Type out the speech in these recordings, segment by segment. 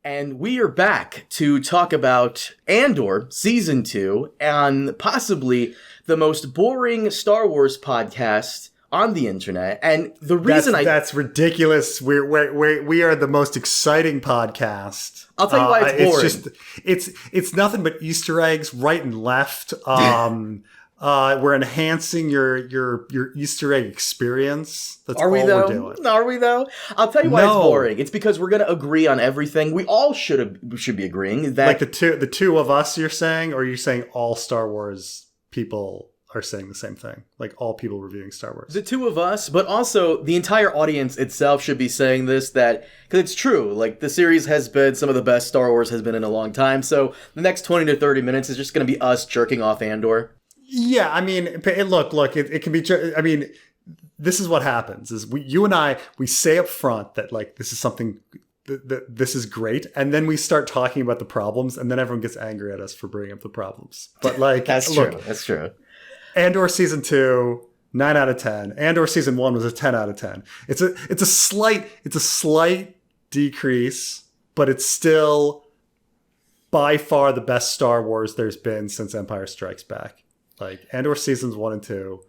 And we are back to talk about Andor Season 2 and possibly the most boring Star Wars podcast on the internet. And the reason that's ridiculous. We are the most exciting podcast. I'll tell you why it's boring. It's nothing but Easter eggs right and left. We're enhancing your Easter egg experience. That's all we're doing. Are we though? I'll tell you why it's boring. It's because we're going to agree on everything. We all should be agreeing that, like the two of us. You're saying, or are you saying all Star Wars people are saying the same thing? Like all people reviewing Star Wars. The two of us, but also the entire audience itself should be saying this, that because it's true. Like the series has been some of the best Star Wars has been in a long time. So the next 20 to 30 minutes is just going to be us jerking off Andor. Yeah, I mean, look, it can be. I mean, this is what happens: is you and I say up front that like this is something that this is great, and then we start talking about the problems, and then everyone gets angry at us for bringing up the problems. But like, That's true. Andor season 2, 9 out of 10. Andor season 1 was a 10 out of 10. It's a slight decrease, but it's still by far the best Star Wars there's been since Empire Strikes Back. Like, Andor seasons 1 and 2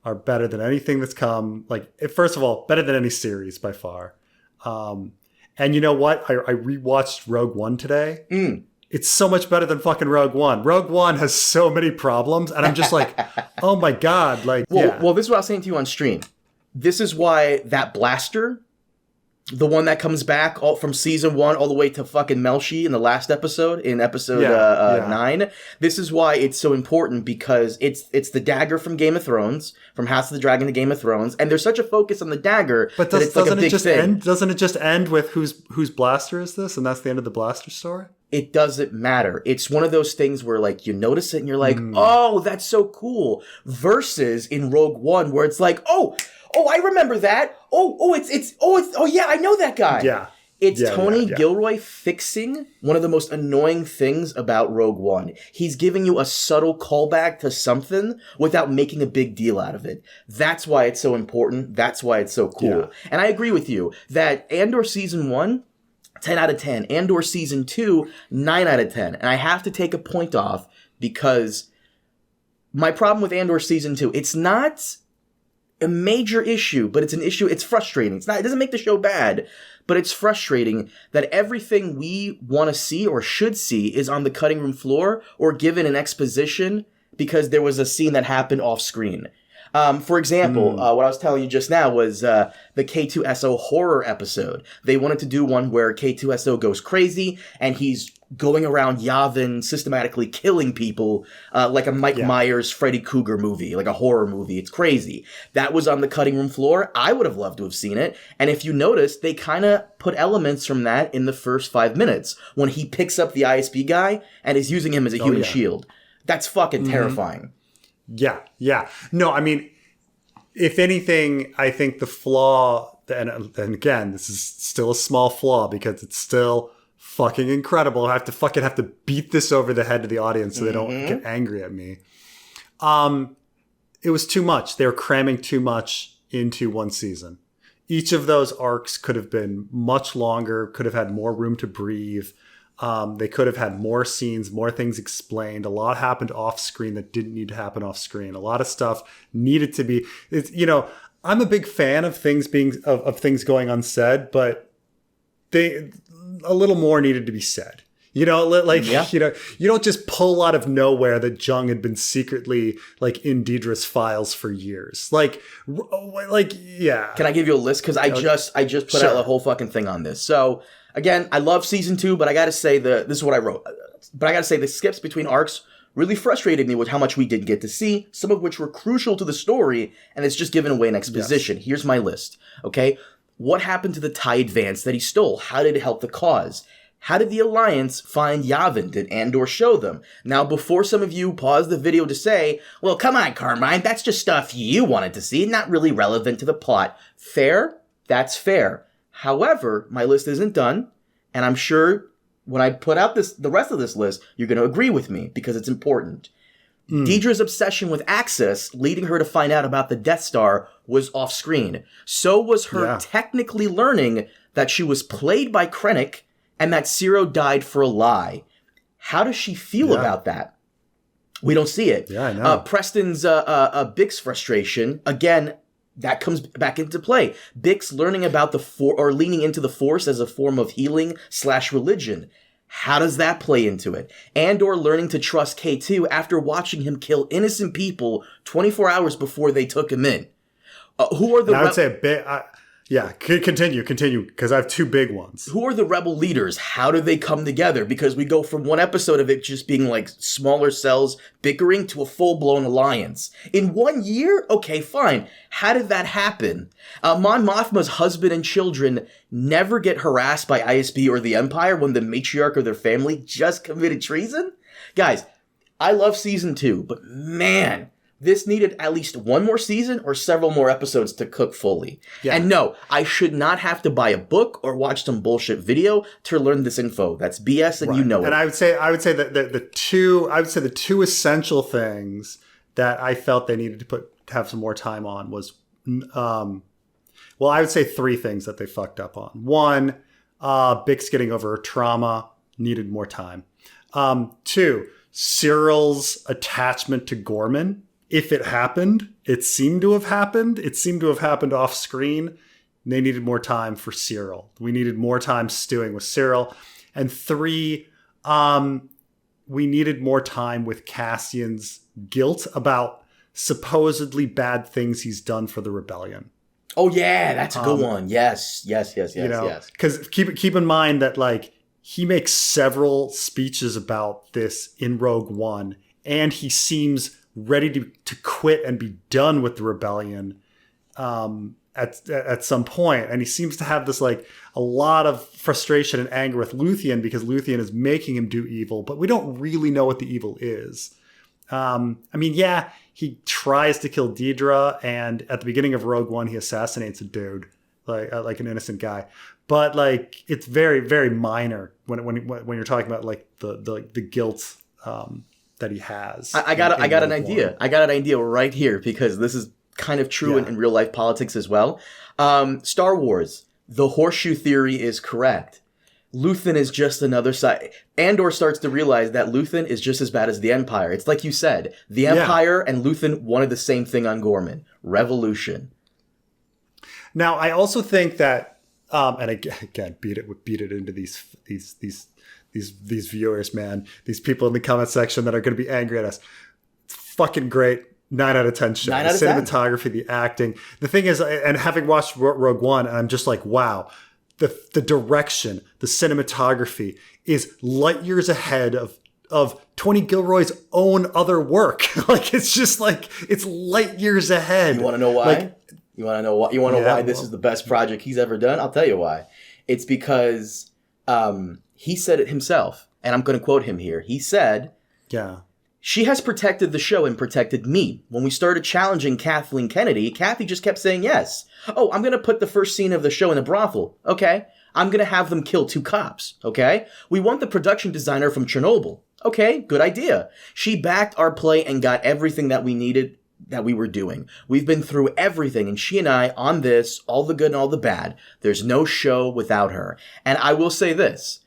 are better than anything that's come. Like, first of all, better than any series by far. And you know what? I rewatched Rogue One today. It's so much better than fucking Rogue One. Rogue One has so many problems, and I'm just like, oh my God. Like, well, this is what I was saying to you on stream. This is why that blaster, the one that comes back all from season 1 all the way to fucking Melshi in the last episode, in episode 9. This is why it's so important, because it's the dagger from Game of Thrones, from House of the Dragon to Game of Thrones, and there's such a focus on the dagger that it's like a big thing. Doesn't it just end with whose blaster is this, and that's the end of the blaster story? It doesn't matter. It's one of those things where like you notice it and you're like, oh, that's so cool. Versus in Rogue One where it's like, oh, I remember that. Oh yeah, I know that guy. Yeah. It's Tony Gilroy fixing one of the most annoying things about Rogue One. He's giving you a subtle callback to something without making a big deal out of it. That's why it's so important. That's why it's so cool. Yeah. And I agree with you that Andor Season 1, 10 out of 10. Andor Season 2, 9 out of 10. And I have to take a point off because my problem with Andor Season 2, it's not a major issue, but it's an issue. It's frustrating. It doesn't make the show bad, but it's frustrating that everything we want to see or should see is on the cutting room floor or given an exposition because there was a scene that happened off screen. For example, what I was telling you just now was the K2SO horror episode. They wanted to do one where K2SO goes crazy and he's going around Yavin systematically killing people like a Mike Myers, Freddy Krueger movie, like a horror movie. It's crazy. That was on the cutting room floor. I would have loved to have seen it. And if you notice, they kind of put elements from that in the first 5 minutes when he picks up the ISB guy and is using him as a human shield. That's fucking terrifying. Yeah. No, I mean, if anything, I think the flaw, and again, this is still a small flaw because it's still fucking incredible. I have to beat this over the head to the audience so they don't get angry at me. It was too much. They were cramming too much into one season. Each of those arcs could have been much longer, could have had more room to breathe. They could have had more scenes, more things explained. A lot happened off screen that didn't need to happen off screen. A lot of stuff needed to be, I'm a big fan of things of things going unsaid, but a little more needed to be said. You don't just pull out of nowhere that Jung had been secretly like in Deidre's files for years. Can I give you a list? Because I just put out a whole fucking thing on this. So again, I love season 2, but I got to say this is what I wrote. But I got to say the skips between arcs really frustrated me with how much we didn't get to see, some of which were crucial to the story, and it's just given away an exposition. Yes. Here's my list. Okay, what happened to the TIE Advance that he stole? How did it help the cause? How did the Alliance find Yavin? Did Andor show them? Now, before some of you pause the video to say, well, come on, Carmine, that's just stuff you wanted to see, not really relevant to the plot. Fair? That's fair. However, my list isn't done, and I'm sure when I put out the rest of this list, you're going to agree with me because it's important. Deidre's obsession with access, leading her to find out about the Death Star, was off screen. So was her technically learning that she was played by Krennic and that Zero died for a lie. How does she feel about that? We don't see it. Yeah, I know. Preston's Bix frustration, again, that comes back into play. Bix learning about or leaning into the Force as a form of healing / religion. How does that play into it? Andor learning to trust K2 after watching him kill innocent people 24 hours before they took him in. Who are the? I would say a bit. Yeah, continue, because I have two big ones. Who are the rebel leaders? How do they come together? Because we go from one episode of it just being like smaller cells bickering to a full-blown alliance. In 1 year? Okay, fine. How did that happen? Mon Mothma's husband and children never get harassed by ISB or the Empire when the matriarch of their family just committed treason? Guys, I love season 2, but man, this needed at least one more season or several more episodes to cook fully. Yeah. And no, I should not have to buy a book or watch some bullshit video to learn this info. That's BS, and you know it. And I would say that the two essential things that I felt they needed to have some more time on was, I would say three things that they fucked up on. One, Bix getting over her trauma needed more time. Two, Cyril's attachment to Gorman. If it happened, it seemed to have happened. It seemed to have happened off screen. They needed more time for Cyril. We needed more time stewing with Cyril. And three, we needed more time with Cassian's guilt about supposedly bad things he's done for the rebellion. Oh yeah, that's a good one. Yes. Because keep in mind that like he makes several speeches about this in Rogue One, and he seems ready to quit and be done with the rebellion at some point. And he seems to have this like a lot of frustration and anger with Luthien because Luthien is making him do evil, but we don't really know what the evil is. He tries to kill Deidre, and at the beginning of Rogue One, he assassinates a dude, like an innocent guy. But like it's very, very minor when you're talking about like the guilt that he has. I got an idea. I got an idea right here because this is kind of true in real life politics as well. Star Wars, the horseshoe theory is correct. Luthen is just another side. Andor starts to realize that Luthen is just as bad as the Empire. It's like you said, the Empire and Luthen wanted the same thing on Gorman: revolution. Now, I also think that, and again, beat it into these viewers, man, these people in the comment section that are going to be angry at us. It's fucking great. 9 out of 10 show. 9 out of 10. Cinematography, the acting. The thing is, and having watched Rogue One, I'm just like, wow, the direction, the cinematography is light years ahead of Tony Gilroy's own other work. Like, it's just like, it's light years ahead. You want to know why? You want to know why? You want to know why this is the best project he's ever done? I'll tell you why. It's because he said it himself, and I'm going to quote him here. He said, "She has protected the show and protected me. When we started challenging Kathleen Kennedy, Kathy just kept saying yes. Oh, I'm going to put the first scene of the show in a brothel. Okay. I'm going to have them kill 2 cops. Okay. We want the production designer from Chernobyl. Okay. Good idea. She backed our play and got everything that we needed, that we were doing. We've been through everything, and she and I on this, all the good and all the bad. There's no show without her." And I will say this.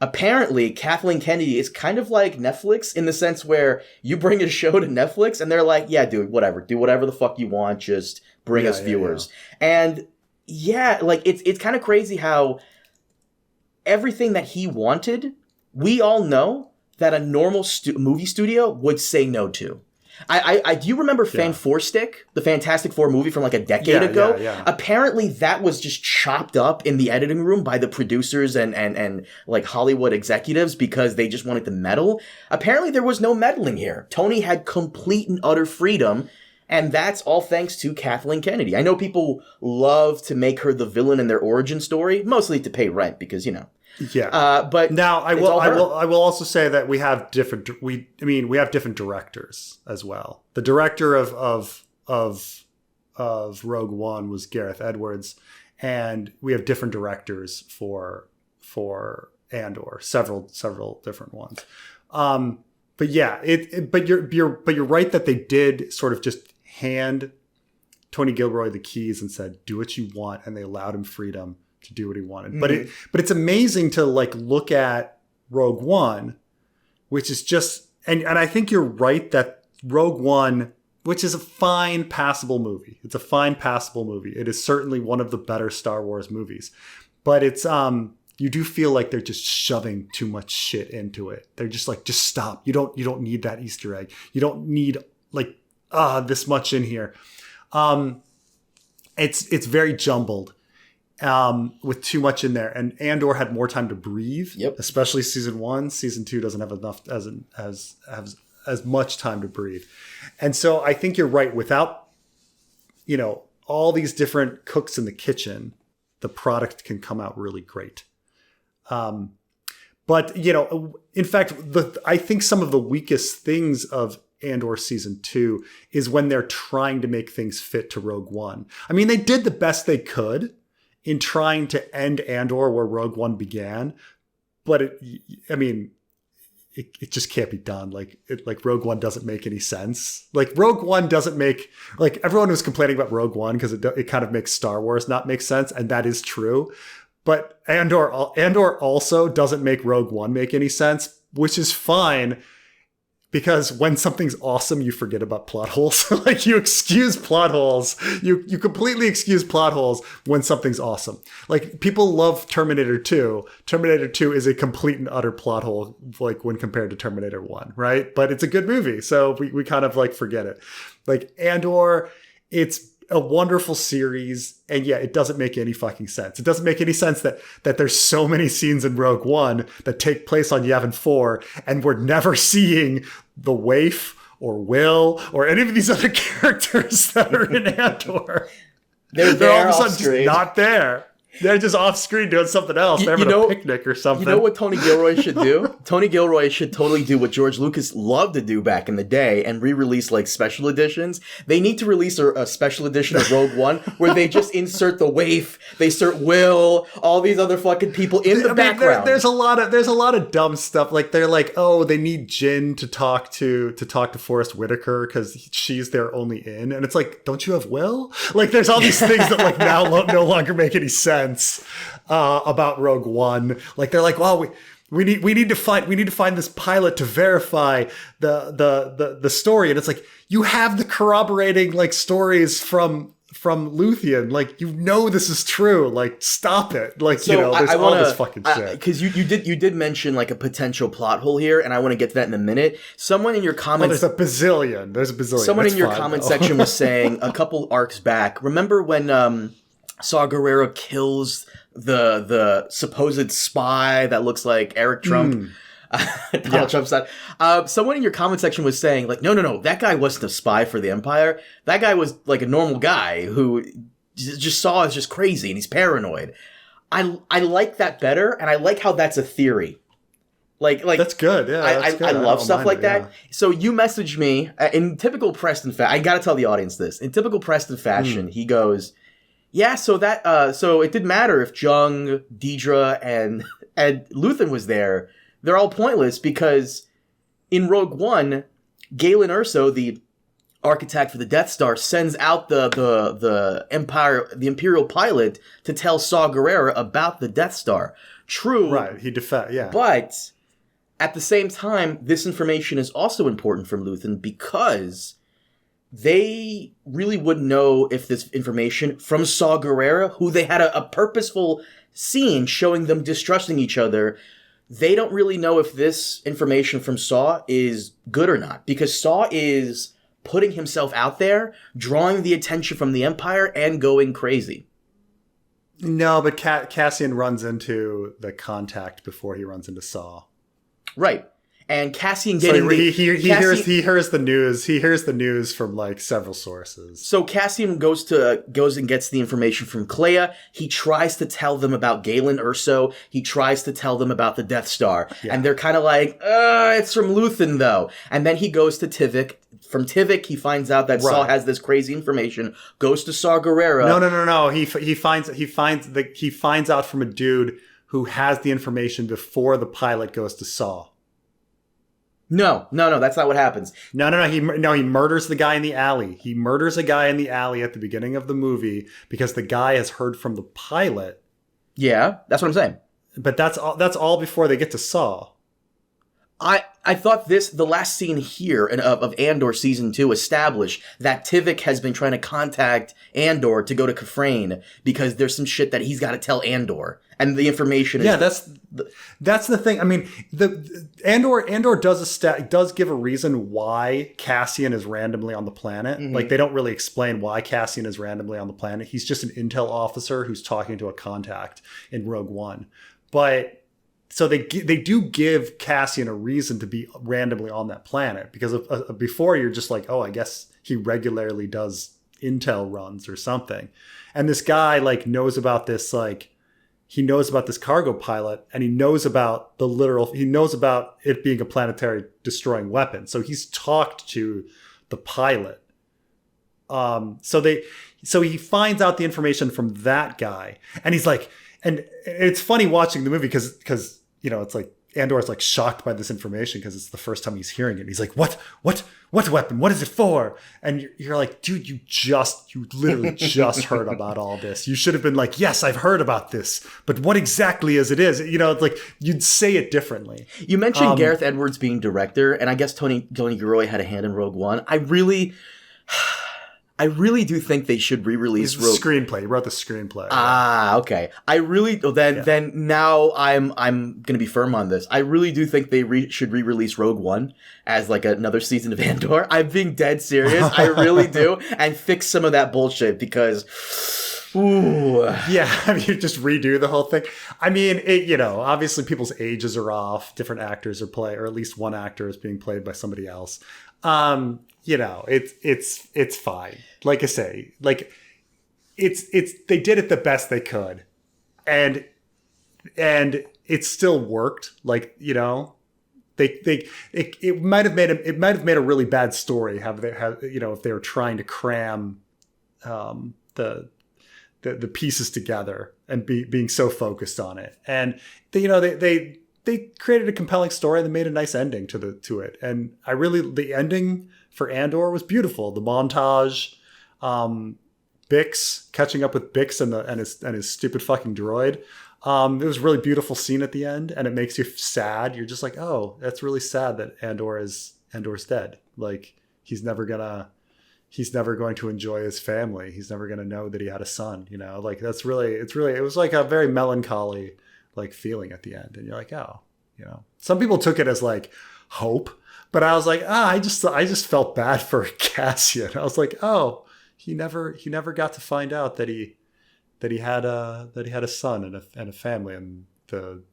Apparently, Kathleen Kennedy is kind of like Netflix in the sense where you bring a show to Netflix and they're like, yeah, dude, whatever. Do whatever the fuck you want. Just bring us viewers. And like it's kind of crazy how everything that he wanted, we all know that a normal movie studio would say no to. I do you remember Fan Four Stick, the Fantastic Four movie from like a decade ago? Yeah. Apparently that was just chopped up in the editing room by the producers and like Hollywood executives because they just wanted to meddle. Apparently there was no meddling here. Tony had complete and utter freedom, and that's all thanks to Kathleen Kennedy. I know people love to make her the villain in their origin story, mostly to pay rent because, you know. Yeah. But now I will also say that we have different directors as well. The director of Rogue One was Gareth Edwards, and we have different directors for Andor, several different ones. But yeah, but you're right that they did sort of just hand Tony Gilroy the keys and said, do what you want, and they allowed him freedom to do what he wanted. But it's amazing to like look at Rogue One, which is just, and I think you're right that Rogue One, which is a fine, passable movie. It's a fine, passable movie. It is certainly one of the better Star Wars movies. But it's, you do feel like they're just shoving too much shit into it. They're just like, just stop. You don't need that Easter egg. You don't need like, this much in here. It's very jumbled, with too much in there. And Andor had more time to breathe, especially season 1. Season 2 doesn't have enough as much time to breathe. And so I think you're right. Without, all these different cooks in the kitchen, the product can come out really great. But, in fact, I think some of the weakest things of Andor season 2 is when they're trying to make things fit to Rogue One. I mean, they did the best they could in trying to end Andor where Rogue One began, but it just can't be done. Like Rogue One doesn't make any sense. Like Rogue One doesn't make, like everyone was complaining about Rogue One because it kind of makes Star Wars not make sense. And that is true. But Andor also doesn't make Rogue One make any sense, which is fine. Because when something's awesome, you forget about plot holes. Like you excuse plot holes. You completely excuse plot holes when something's awesome. Like people love Terminator 2. Terminator 2 is a complete and utter plot hole, like when compared to Terminator 1, right? But it's a good movie. So we kind of like forget it. Like Andor, it's a wonderful series, and yeah, it doesn't make any fucking sense. It doesn't make any sense that there's so many scenes in Rogue One that take place on Yavin 4, and we're never seeing the Waif or Will or any of these other characters that are in Andor. They're all of a sudden just not there. They're just off screen doing something else. They're having a picnic or something. You know what Tony Gilroy should do? Tony Gilroy should totally do what George Lucas loved to do back in the day and re-release like special editions. They need to release a special edition of Rogue One where they just insert the Waif, they insert Will, all these other fucking people in the background. There's a lot of dumb stuff. Like they're like, oh, they need Jyn to talk to Forrest Whitaker because she's their only in, and it's like, don't you have Will? Like there's all these things that like now no longer make any sense. About Rogue One. Like they're like, well, we need to find this pilot to verify the story, and it's like you have the corroborating like stories from Luthien. Like this is true. Like stop it. Like so there's all this fucking shit. Because you did mention like a potential plot hole here, and I want to get to that in a minute. Someone in your comments, there's a bazillion. Someone in your comment section was saying a couple arcs back. Remember when Saw Gerrera kills the supposed spy that looks like Eric Trump, Donald Trump's son. Someone in your comment section was saying like, no, that guy wasn't a spy for the Empire. That guy was like a normal guy who just Saw is just crazy and he's paranoid. I like that better, and I like how that's a theory. Like that's good. Yeah, I love stuff like that. Yeah. So you messaged me in typical Preston fashion. I got to tell the audience this. In typical Preston fashion, he goes, yeah, so it didn't matter if Jung, Deidre, and Luthen was there. They're all pointless because in Rogue One, Galen Erso, the architect for the Death Star, sends out the Imperial pilot to tell Saw Gerrera about the Death Star. True, right? Yeah, but at the same time, this information is also important from Luthen because they really wouldn't know if this information from Saw Gerrera, who they had a purposeful scene showing them distrusting each other, they don't really know if this information from Saw is good or not. Because Saw is putting himself out there, drawing the attention from the Empire, and going crazy. No, but Cassian runs into the contact before he runs into Saw. Right. And Cassian getting he hears the news. He hears the news from like several sources. So Cassian goes and gets the information from Clea. He tries to tell them about Galen Erso. He tries to tell them about the Death Star. Yeah. And they're kind of like, it's from Luthen though. And then he goes to Tivik. From Tivik, he finds out that Saw has this crazy information. Goes to Saw Gerrera. No. He finds out from a dude who has the information before the pilot goes to Saw. No, that's not what happens. No. He murders the guy in the alley. He murders a guy in the alley at the beginning of the movie because the guy has heard from the pilot Yeah, that's what I'm saying. But that's all before they get to Saw. I thought the last scene here of Andor season 2 established that Tivik has been trying to contact Andor to go to Kafrane because there's some shit that he's got to tell Andor, and the information is... Yeah, that's the thing. I mean, the Andor does give a reason why Cassian is randomly on the planet. Mm-hmm. Like, they don't really explain why Cassian is randomly on the planet. He's just an intel officer who's talking to a contact in Rogue One. But... So they do give Cassian a reason to be randomly on that planet, because before you're just like, oh, I guess he regularly does intel runs or something. And this guy like knows about this, like he knows about this cargo pilot, and he knows about it being a planetary destroying weapon. So he's talked to the pilot. So he finds out the information from that guy, and he's like, and it's funny watching the movie because it's like Andor's like shocked by this information because it's the first time he's hearing it. And he's like, what weapon? What is it for? And you're like, dude, you literally just heard about all this. You should have been like, yes, I've heard about this, but what exactly is it? It's like you'd say it differently. You mentioned Gareth Edwards being director, and I guess Tony Gilroy had a hand in Rogue One. I really do think they should re-release screenplay. He wrote the screenplay. Ah, okay. Then now I'm gonna be firm on this. I really do think they should re-release Rogue One as like another season of Andor. I'm being dead serious. I really do, and fix some of that bullshit because. Ooh. Yeah, I mean, just redo the whole thing. I mean, obviously people's ages are off. Different actors are or at least one actor is being played by somebody else. It's fine. Like I say, like they did it the best they could, and it still worked. Like, it might have made a really bad story if they were trying to cram the pieces together and being so focused on it. And they created a compelling story and they made a nice ending to it. And the ending for Andor was beautiful. The montage, Bix catching up with Bix and his stupid fucking droid. It was a really beautiful scene at the end, and it makes you sad. You're just like, oh, that's really sad that Andor's dead. Like, he's never going to enjoy his family. He's never going to know that he had a son, like it was like a very melancholy like feeling at the end. And you're like, oh, some people took it as like hope, but I was like, I just felt bad for Cassian. I was like, oh, he never got to find out that he had a son and a family, and the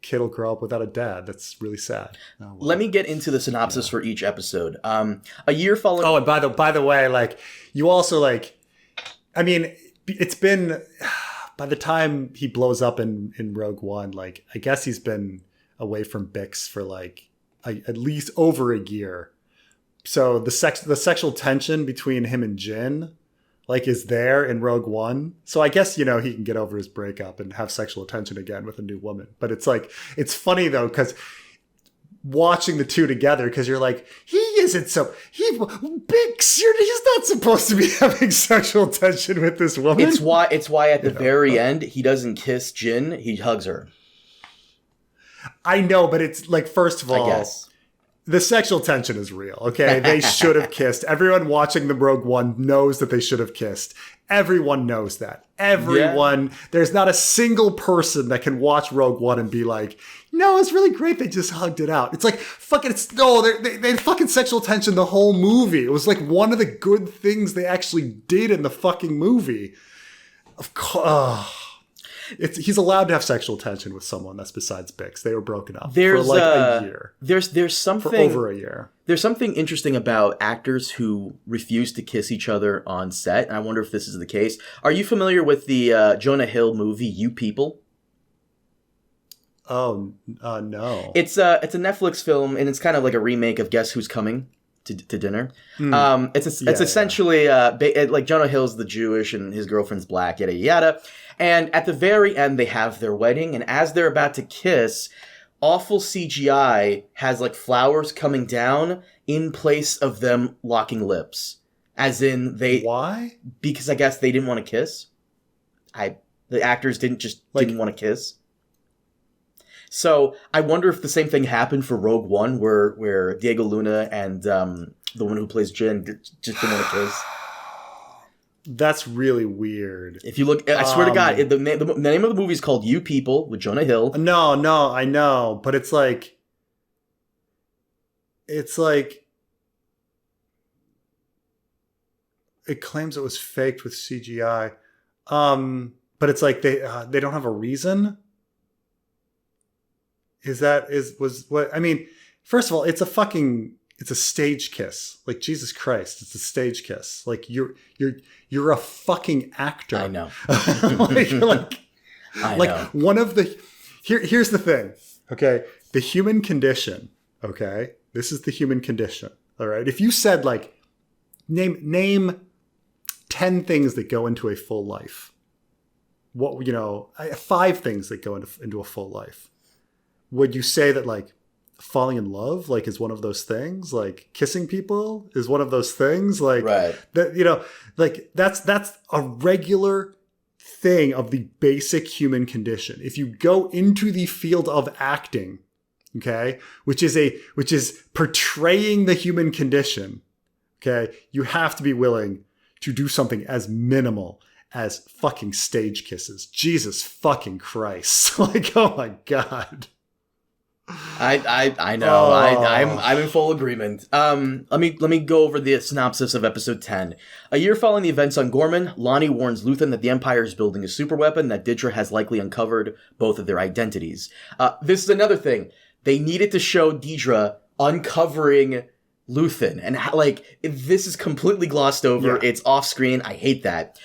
kid will grow up without a dad. That's really sad. Oh, well. Let me get into the synopsis for each episode. A year following. Oh, and by the way, like, you also like, I mean, it's been, by the time he blows up in Rogue One, like, I guess he's been away from Bix for like at least over a year. So the sexual tension between him and Jyn, like, is there in Rogue One. So I guess, he can get over his breakup and have sexual attention again with a new woman. But it's like, it's funny though, because watching the two together, because you're like, he's not supposed to be having sexual tension with this woman. It's why at the very end, he doesn't kiss Jyn, he hugs her. I know, but it's like, first of all, I guess the sexual tension is real, okay? They should have kissed. Everyone watching the Rogue One knows that they should have kissed. Everyone knows that. Everyone. Yeah. There's not a single person that can watch Rogue One and be like, no, it's really great. They just hugged it out. It's like, they had fucking sexual tension the whole movie. It was like one of the good things they actually did in the fucking movie. Of course. He's allowed to have sexual tension with someone that's besides Bix. They were broken up for like a year. There's something for over a year. There's something interesting about actors who refuse to kiss each other on set, and I wonder if this is the case. Are you familiar with the Jonah Hill movie You People? Oh, no. It's a Netflix film, and it's kind of like a remake of Guess Who's Coming to Dinner. It's essentially like Jonah Hill's the Jewish and his girlfriend's black, yada yada. And at the very end, they have their wedding, and as they're about to kiss, awful CGI has like flowers coming down in place of them locking lips. As in Why? Because I guess they didn't want to kiss. The actors didn't want to kiss. So I wonder if the same thing happened for Rogue One, where Diego Luna and the one who plays Jin just didn't want to kiss. That's really weird. If you look, I swear to God, the name of the movie is called You People with Jonah Hill. No, I know, but it's like it claims it was faked with CGI, but it's like they don't have a reason. I mean, first of all, it's a stage kiss. Like, Jesus Christ, it's a stage kiss. Like, you're a fucking actor. I know. I know. One of the here's the thing. Okay, the human condition. Okay, this is the human condition. All right. If you said like, name 10 things that go into a full life. 5 things that go into a full life. Would you say that like falling in love like is one of those things? Like kissing people is one of those things? Like right. That, like that's a regular thing of the basic human condition. If you go into the field of acting, okay, which is portraying the human condition, okay, you have to be willing to do something as minimal as fucking stage kisses. Jesus fucking Christ. Like, oh my God. I know. Oh. I'm in full agreement. Let me go over the synopsis of episode 10. A year following the events on Gorman, Lonnie warns Luthen that the Empire is building a superweapon, that Didra has likely uncovered both of their identities. This is another thing. They needed to show Didra uncovering Luthen, and this is completely glossed over. Yeah. It's off screen. I hate that.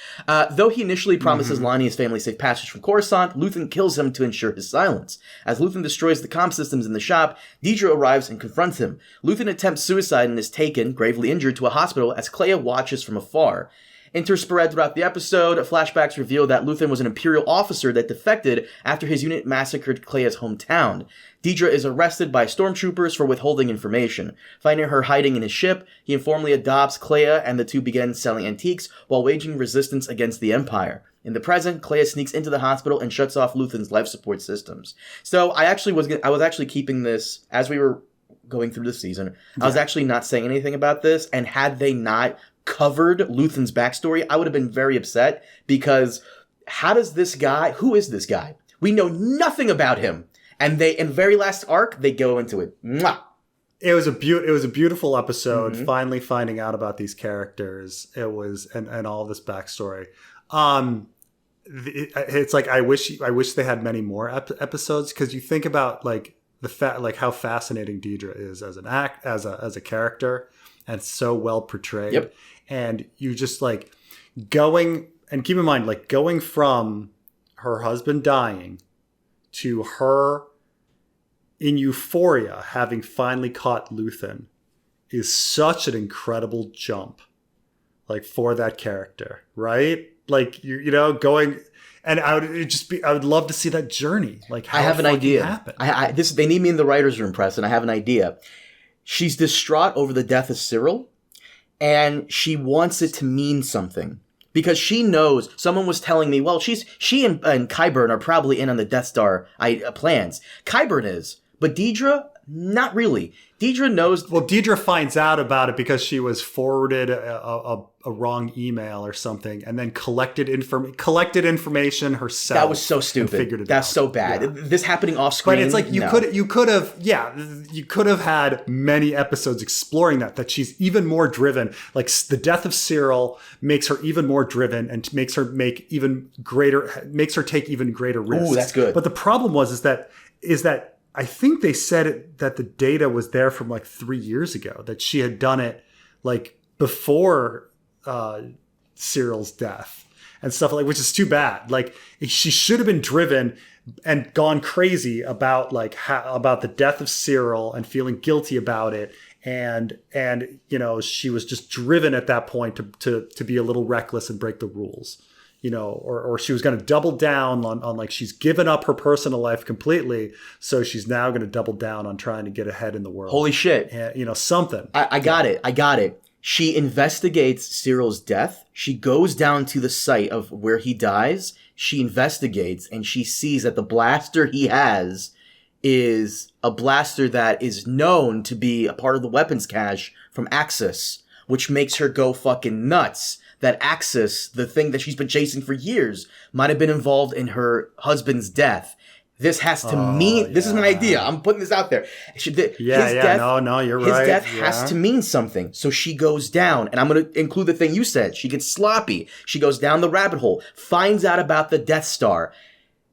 Though he initially promises Lonnie his family safe passage from Coruscant, Luthen kills him to ensure his silence. As Luthen destroys the comm systems in the shop, Didra arrives and confronts him. Luthen attempts suicide and is taken, gravely injured, to a hospital as Kleya watches from afar. Interspread throughout the episode, flashbacks reveal that Luthen was an Imperial officer that defected after his unit massacred Kleya's hometown. Didra is arrested by stormtroopers for withholding information. Finding her hiding in his ship, he informally adopts Kleya, and the two begin selling antiques while waging resistance against the Empire. In the present, Kleya sneaks into the hospital and shuts off Luthen's life support systems. So I was actually keeping this as we were going through the season. Yeah. I was actually not saying anything about this, and had they not covered Luthen's backstory, I would have been very upset, because who is this guy? We know nothing about him. And in the very last arc, they go into it. Mwah! It was a beautiful episode, finally finding out about these characters. It was, and all this backstory. It's like, I wish they had many more episodes, because you think about like how fascinating Didra is as a character, and so well portrayed. Yep. And you just like keep in mind, like going from her husband dying to her in euphoria having finally caught Luthen is such an incredible jump, like, for that character, right? Like, going, and I would love to see that journey. Like, how I have an idea. They need me in the writer's room, Preston. I have an idea. She's distraught over the death of Cyril, and she wants it to mean something. Because she knows, someone was telling me, well, she and Qyburn are probably in on the Death Star plans. Qyburn is, but Didra, not really. Didra knows. Well, Didra finds out about it because she was forwarded a wrong email or something, and then collected information herself. That was so stupid. That's so bad. Yeah. This happening off screen. But it's like you could have had many episodes exploring that she's even more driven. Like, the death of Cyril makes her even more driven and makes her take even greater risks. Ooh, that's good. But the problem is that I think they said that the data was there from like 3 years ago, that she had done it like before Cyril's death and stuff, like, which is too bad. Like, she should have been driven and gone crazy about about the death of Cyril and feeling guilty about it. And she was just driven at that point to be a little reckless and break the rules. Or she was going to double down on like, she's given up her personal life completely, so she's now going to double down on trying to get ahead in the world. Holy shit. And, something. I got it. She investigates Cyril's death. She goes down to the site of where he dies. She investigates, and she sees that the blaster he has is a blaster that is known to be a part of the weapons cache from Axis, which makes her go fucking nuts. That Axis, the thing that she's been chasing for years, might have been involved in her husband's death. This has to mean... This is my idea. I'm putting this out there. His death, you're right. His death has to mean something. So she goes down, and I'm going to include the thing you said. She gets sloppy. She goes down the rabbit hole, finds out about the Death Star,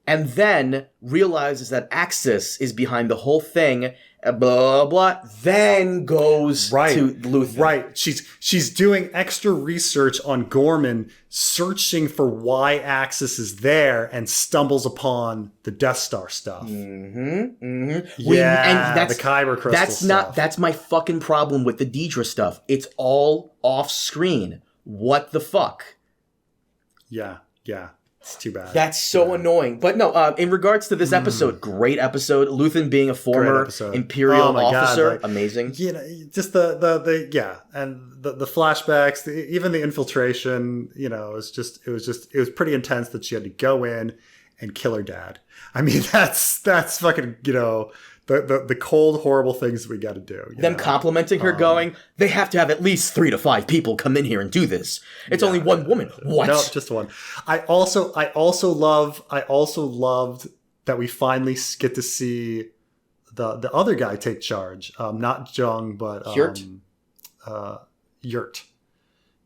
and then realizes that Axis is behind the whole thing, blah, blah, blah, then goes to Luthen. Right. She's doing extra research on Gorman, searching for why Axis is there, and stumbles upon the Death Star stuff. Mm-hmm. Mm-hmm. Yeah, and the Kyber crystal stuff. That's my fucking problem with the Deidre stuff. It's all off screen. What the fuck? Yeah. It's too bad. That's so annoying. But no, in regards to this episode, great episode. Luthen being a former Imperial officer, amazing. You know, just the and the flashbacks, even the infiltration. You know, it was pretty intense that she had to go in and kill her dad. I mean, that's fucking, you know, the cold, horrible things we got to do. Them complimenting her, going, they have to have at least 3 to 5 people come in here and do this. It's only one woman. What? No, just one. I also loved that we finally get to see the other guy take charge. Not Jung, but Yurt.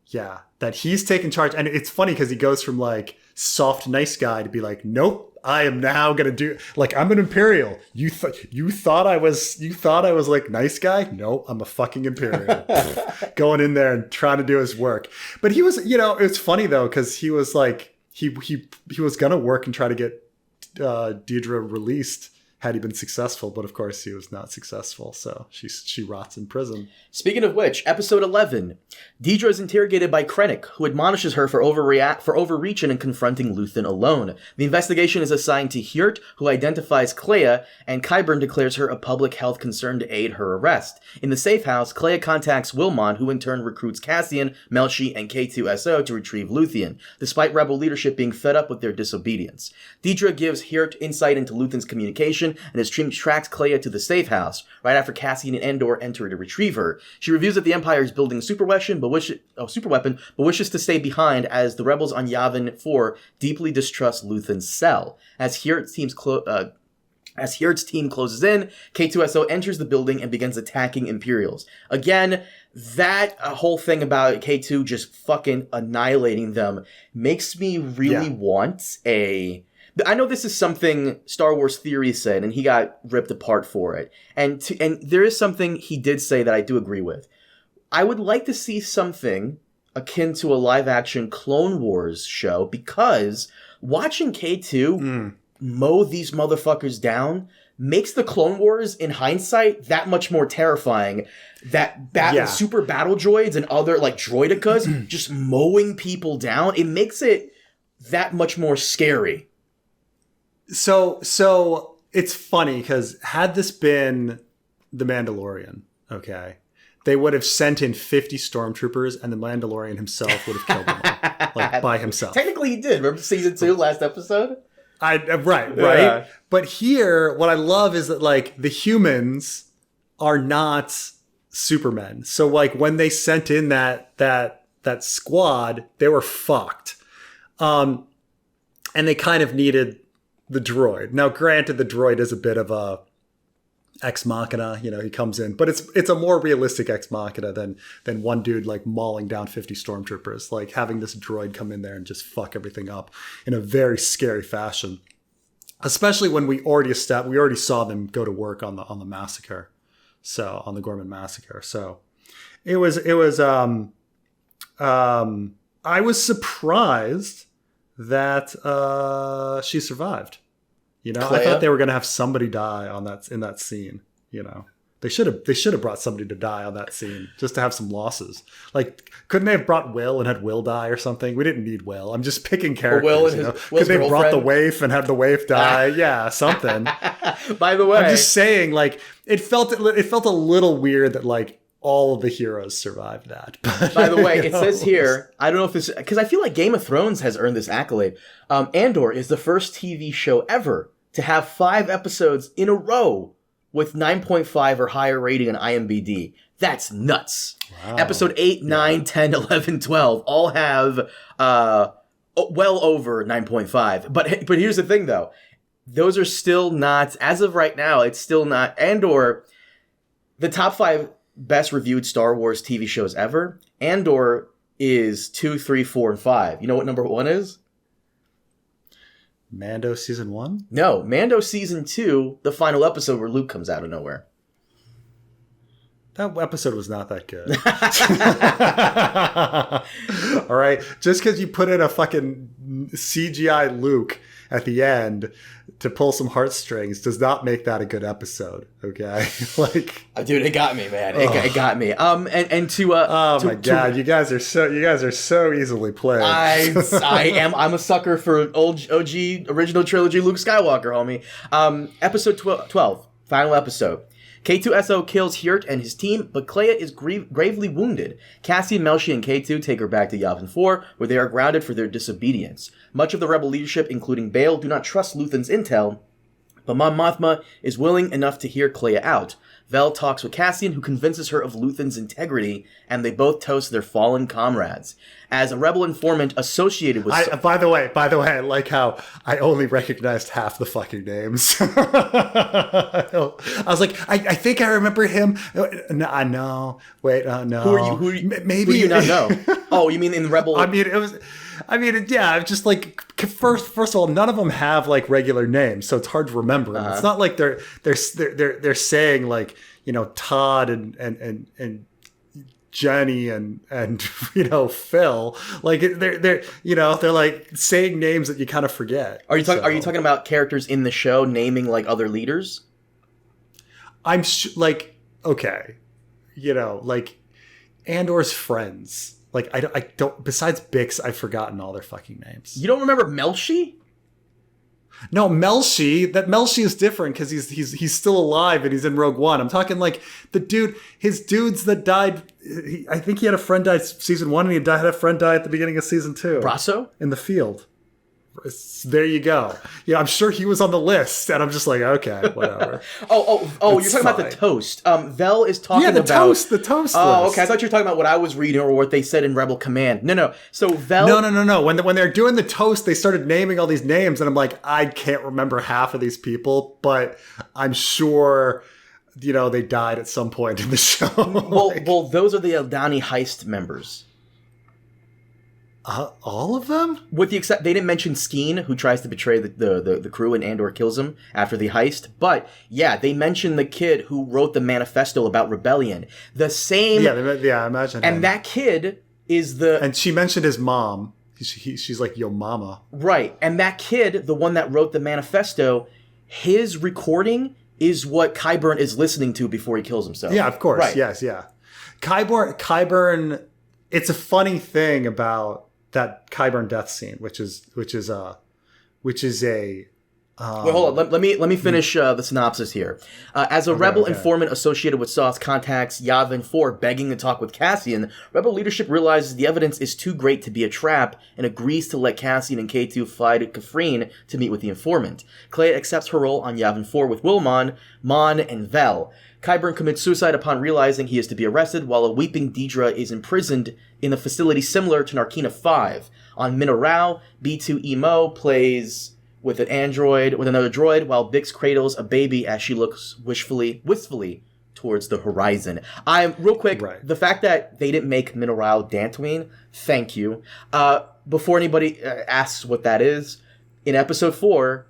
Yeah, that he's taking charge, and it's funny because he goes from like soft, nice guy to be like, nope. I am now gonna do, like, I'm an Imperial. You thought I was like nice guy? No, I'm a fucking Imperial. Going in there and trying to do his work. But he was, you know, it's funny though, because he was like he was gonna work and try to get Deidre released had he been successful, but of course he was not successful, so she rots in prison. Speaking of which, episode 11, Deidre is interrogated by Krennic, who admonishes her for overreaching and confronting Luthen alone. The investigation is assigned to Hjert, who identifies Clea, and Qyburn declares her a public health concern to aid her arrest. In the safe house, Clea contacts Wilmon, who in turn recruits Cassian, Melshi, and K2SO to retrieve Luthien, despite rebel leadership being fed up with their disobedience. Deidre gives Hjert insight into Luthen's communication, and his team tracks Clea to the safe house. Right after Cassian and Andor enter to retrieve her, she reveals that the Empire is building a super weapon, but wishes to stay behind as the rebels on Yavin 4 deeply distrust Luthen's cell. As Hjert's team closes in, K2SO enters the building and begins attacking Imperials. Again, that whole thing about K2 just fucking annihilating them makes me really want a... I know this is something Star Wars Theory said, and he got ripped apart for it. And there is something he did say that I do agree with. I would like to see something akin to a live-action Clone Wars show, because watching K2 mow these motherfuckers down makes the Clone Wars, in hindsight, that much more terrifying. That super battle droids and other, like, droidicas just mowing people down, it makes it that much more scary. So it's funny because had this been The Mandalorian, okay, they would have sent in 50 stormtroopers and the Mandalorian himself would have killed them all, like by himself. Technically he did. Remember season 2, last episode? Right. Yeah. But here, what I love is that like the humans are not Supermen. So like when they sent in that squad, they were fucked. And they kind of needed the droid. Now, granted, the droid is a bit of a ex machina, you know, he comes in, but it's a more realistic ex machina than one dude like mauling down 50 stormtroopers, like having this droid come in there and just fuck everything up in a very scary fashion. Especially when we already saw them go to work on the massacre. So on the Gorman massacre. So it was I was surprised that she survived. You know, Clea? I thought they were going to have somebody die in that scene. You know, they should have brought somebody to die on that scene just to have some losses. Like, couldn't they have brought Will and had Will die or something? We didn't need Will. I'm just picking characters. Will and could they have brought the waif and had the waif die? Yeah, something. By the way, I'm just saying, like, it felt a little weird that like all of the heroes survived that. By the way, it says here, I don't know if this, because I feel like Game of Thrones has earned this accolade. Andor is the first TV show ever to have 5 episodes in a row with 9.5 or higher rating on IMDb. That's nuts. Wow. Episode 8, 9, 10, 11, 12 all have well over 9.5. But here's the thing, though. Those are still not, as of right now, it's still not. Andor, the top 5 best reviewed Star Wars TV shows ever, Andor is 2, 3, 4, and 5. You know what number 1 is? Mando season 1? No, Mando season 2, the final episode where Luke comes out of nowhere. That episode was not that good. All right. Just because you put in a fucking CGI Luke at the end to pull some heartstrings does not make that a good episode. Okay. Like, dude, it got me, man. It got me. And to oh my god, you guys are so easily played. I'm a sucker for old OG original trilogy Luke Skywalker, homie. Episode 12, final episode. K2SO kills Hirt and his team, but Kleya is gravely wounded. Cassian, Melshi, and K2 take her back to Yavin 4, where they are grounded for their disobedience. Much of the rebel leadership, including Bail, do not trust Luthen's intel, but Mon Mothma is willing enough to hear Kleya out. Vel talks with Cassian, who convinces her of Luthen's integrity, and they both toast their fallen comrades. As a rebel informant associated with... By the way, I like how I only recognized half the fucking names. I was like, I think I remember him. No, no. Wait, no. Who are you? Maybe who do you not know? Oh, you mean in the rebel... yeah, just like first of all, none of them have like regular names, so it's hard to remember them. It's not like they're saying like, you know, Todd and Jenny and you know, Phil. Like they're you know, they're like saying names that you kind of forget. Are you talking about characters in the show naming like other leaders? I'm like, okay, you know, like Andor's friends. Like, I don't, besides Bix, I've forgotten all their fucking names. You don't remember Melshi? No, Melshi is different because he's still alive and he's in Rogue One. I'm talking like his dudes that died. I think he had a friend die season 1 and he had a friend die at the beginning of season 2. Brasso? In the field. There you go. Yeah, I'm sure he was on the list, and I'm just like, okay, whatever. You're talking about the toast. Vel is talking about... the toast Oh, list. okay, I thought you were talking about what I was reading or what they said in Rebel Command. No. So Vel... No. When they're doing the toast, they started naming all these names, and I'm like, I can't remember half of these people, but I'm sure, you know, they died at some point in the show. Well, those are the Eldani heist members. All of them? With the except, they didn't mention Skeen, who tries to betray the crew and Andor kills him after the heist. But yeah, they mentioned the kid who wrote the manifesto about rebellion. The same. Yeah, I imagine. And that kid is the. And she mentioned his mom. She's like, yo, mama. Right, and that kid, the one that wrote the manifesto, his recording is what Qyburn is listening to before he kills himself. Yeah, of course. Right. Yes, yeah. Qyburn. It's a funny thing about that Qyburn death scene, which is a. Wait, hold on. Let me finish the synopsis here. As a rebel informant associated with Sauce contacts Yavin 4 begging to talk with Cassian, rebel leadership realizes the evidence is too great to be a trap and agrees to let Cassian and K2 fly to Kafrene to meet with the informant. Kleya accepts her role on Yavin 4 with Wilmon, Mon, and Vel. Qyburn commits suicide upon realizing he is to be arrested, while a weeping Deidre is imprisoned in a facility similar to Narkina 5. On Minorau, B2 Emo plays with another droid, while Bix cradles a baby as she looks wistfully towards the horizon. The fact that they didn't make Minorau Dantooine, thank you. Before anybody asks what that is, in episode 4,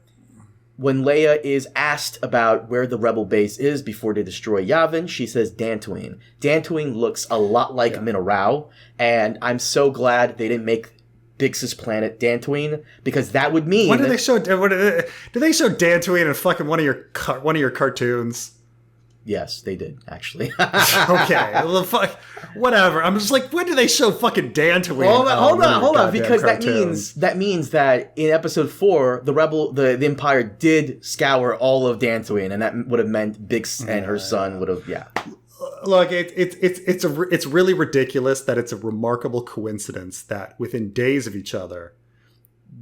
when Leia is asked about where the rebel base is before they destroy Yavin, she says Dantooine. Dantooine looks a lot like Minorau, and I'm so glad they didn't make Bix's planet Dantooine, because that would mean... When do they show... Do they show Dantooine in fucking one of your cartoons? Yes, they did, actually. Okay. Well, fuck, whatever. I'm just like, when do they show fucking Dantooine? Hold on, because that means that in episode 4, the Empire did scour all of Dantooine, and that would have meant Bix and her son would have, look, it's really ridiculous that it's a remarkable coincidence that within days of each other,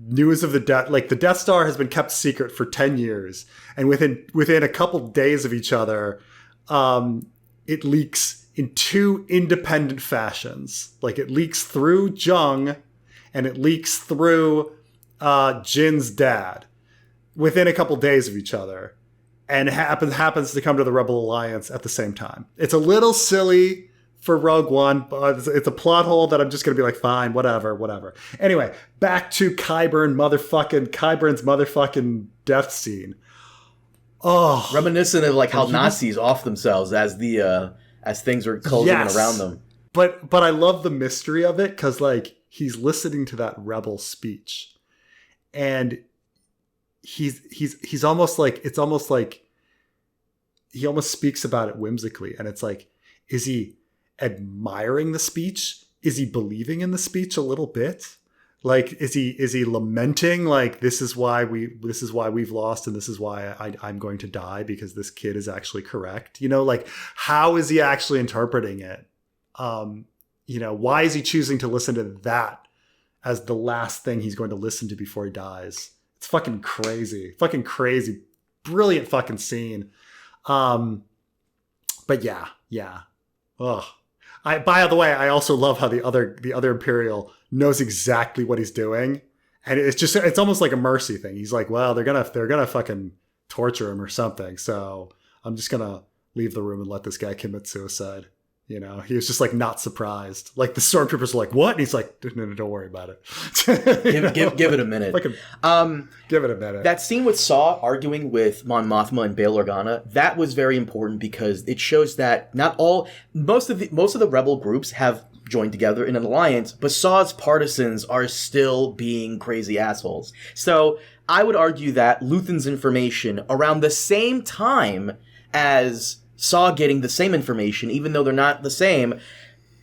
news of the Death Star has been kept secret for 10 years, and within a couple days of each other, it leaks in two independent fashions. Like, it leaks through Jung, and it leaks through Jin's dad within a couple days of each other, and happens to come to the Rebel Alliance at the same time. It's a little silly for Rogue One, but it's a plot hole that I'm just going to be like, fine, whatever. Anyway, back to Qyburn's motherfucking death scene. Oh, reminiscent of like how Nazis off themselves as things are closing in around them. But I love the mystery of it, because like he's listening to that rebel speech, and he's almost like, it's almost like he almost speaks about it whimsically, and it's like, is he admiring the speech? Is he believing in the speech a little bit? Like, is he lamenting, like, this is why we've lost, and this is why I'm going to die, because this kid is actually correct? You know, like, how is he actually interpreting it? You know, why is he choosing to listen to that as the last thing he's going to listen to before he dies? It's fucking crazy. Brilliant fucking scene. But yeah. Ugh. By the way, I also love how the other Imperial knows exactly what he's doing, and it's almost like a mercy thing. He's like, well, they're gonna fucking torture him or something, so I'm just gonna leave the room and let this guy commit suicide. You know, he was just like not surprised. Like the stormtroopers are like, what? And he's like, no, don't worry about it. give it a minute. Give it a minute. That scene with Saw arguing with Mon Mothma and Bail Organa, that was very important, because it shows that most of the rebel groups have joined together in an alliance, but Saw's partisans are still being crazy assholes. So I would argue that Luthen's information around the same time as Saw getting the same information, even though they're not the same.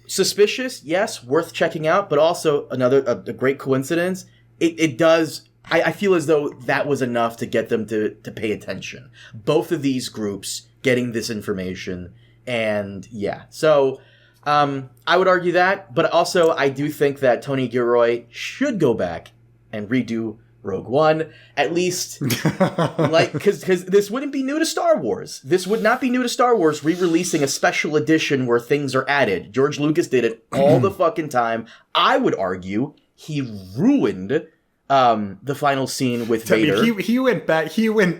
Suspicious, yes, worth checking out, but also a great coincidence. It does. I feel as though that was enough to get them to pay attention. Both of these groups getting this information, and yeah. So I would argue that, but also I do think that Tony Gilroy should go back and redo Rogue One, at least, like, because this wouldn't be new to Star Wars. This would not be new to Star Wars, re-releasing a special edition where things are added. George Lucas did it all the fucking time. I would argue he ruined the final scene with Vader. I mean, he went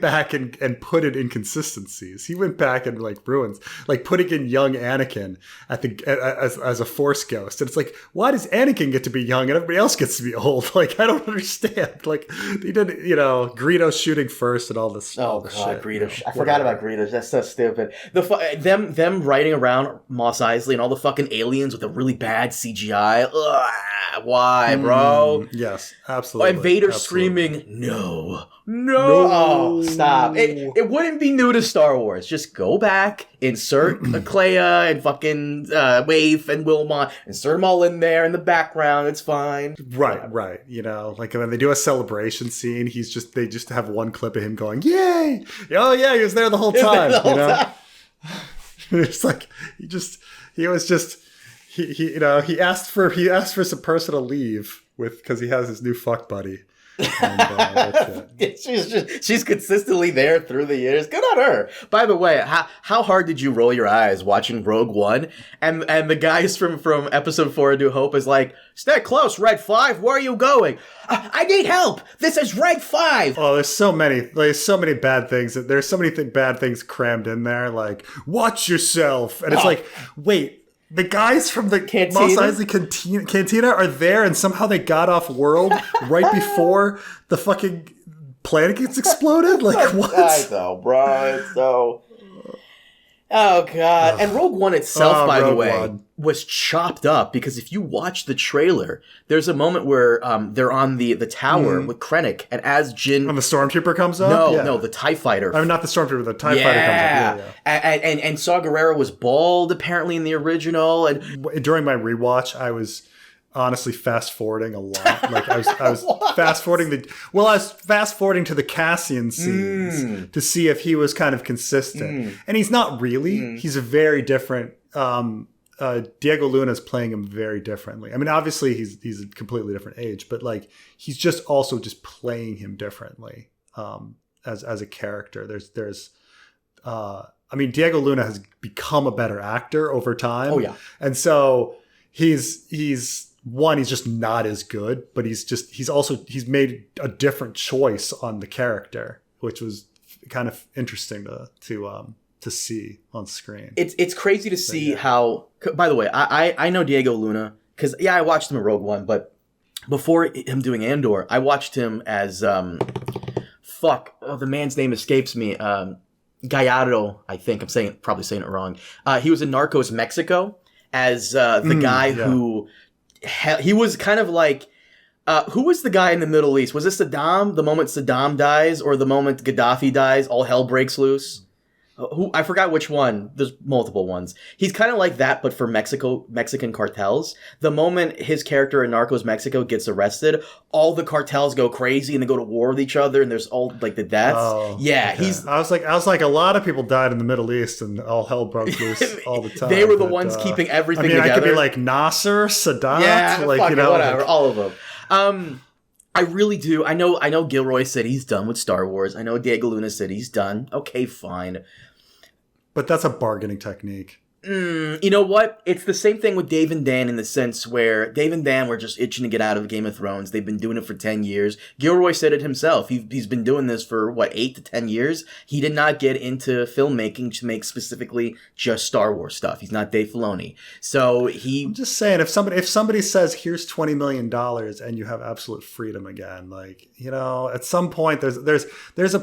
back and put in inconsistencies. He went back and like ruins, like putting in young Anakin as a Force ghost. And it's like, why does Anakin get to be young and everybody else gets to be old? Like, I don't understand. Like, he did, Greedo shooting first and all this. Oh god, shit, Greedo! I forgot about Greedo. That's so stupid. Them riding around Mos Eisley and all the fucking aliens with a really bad CGI. Ugh, why, bro? Yes, absolutely. And Vader screaming, no. Oh, stop. It wouldn't be new to Star Wars. Just go back, insert Clea and fucking Waif and Wilmot, insert them all in there in the background. It's fine. Right. You know, like when they do a celebration scene, they just have one clip of him going, yay! Oh yeah, he was there the whole time. It's like he asked for some personal leave because he has his new fuck buddy. And, that's it. She's consistently there through the years. Good on her. By the way, how hard did you roll your eyes watching Rogue One? And the guys from Episode 4 of New Hope is like, stay close, Red 5. Where are you going? I need help. This is Red 5. Oh, there's so many bad things. There's so many bad things crammed in there. Like, watch yourself. And it's like, wait. The guys from the Mos Eisley Cantina are there, and somehow they got off world right before the fucking planet gets exploded? Like, what? I know, bro. It's so... Oh, God. And Rogue One itself, by the way, was chopped up, because if you watch the trailer, there's a moment where they're on the tower with Krennic, and as Jin... And the Stormtrooper comes up? No, the TIE Fighter. I mean, not the Stormtrooper, the TIE Fighter comes up. Yeah. And Saw Gerrera was bald, apparently, in the original. And during my rewatch, I was honestly fast-forwarding a lot. Like, I was fast-forwarding to the Cassian scenes to see if he was kind of consistent. And he's not really. He's a very different Diego Luna is playing him very differently. I mean, obviously he's a completely different age, but like he's just also just playing him differently as a character. I mean, Diego Luna has become a better actor over time. Oh yeah, and so he's just not as good, but he's made a different choice on the character, which was kind of interesting to see on screen. It's crazy to see how. By the way, I know Diego Luna because I watched him in Rogue One, but before him doing Andor, I watched him as the man's name escapes me. Gallardo, I think I'm probably saying it wrong. He was in Narcos Mexico as the guy who he was kind of like. Who was the guy in the Middle East? Was it Saddam? The moment Saddam dies, or the moment Gaddafi dies, all hell breaks loose. I forgot which one. There's multiple ones. He's kind of like that, but for Mexican cartels. The moment his character in Narcos Mexico gets arrested, all the cartels go crazy and they go to war with each other, and there's all like the deaths. Oh, yeah, okay. I was like, a lot of people died in the Middle East, and all hell broke loose all the time. They were the ones keeping everything together. I could be like Nasser, Sadat, whatever, all of them. I really do. I know Gilroy said he's done with Star Wars. I know Diego Luna said he's done. Okay, fine. But that's a bargaining technique. You know what? It's the same thing with Dave and Dan in the sense where Dave and Dan were just itching to get out of Game of Thrones. They've been doing it for 10 years. Gilroy said it himself. He's been doing this for, 8 to 10 years? He did not get into filmmaking to make specifically just Star Wars stuff. He's not Dave Filoni. So I'm just saying, if somebody says, here's $20 million and you have absolute freedom again, like, at some point there's a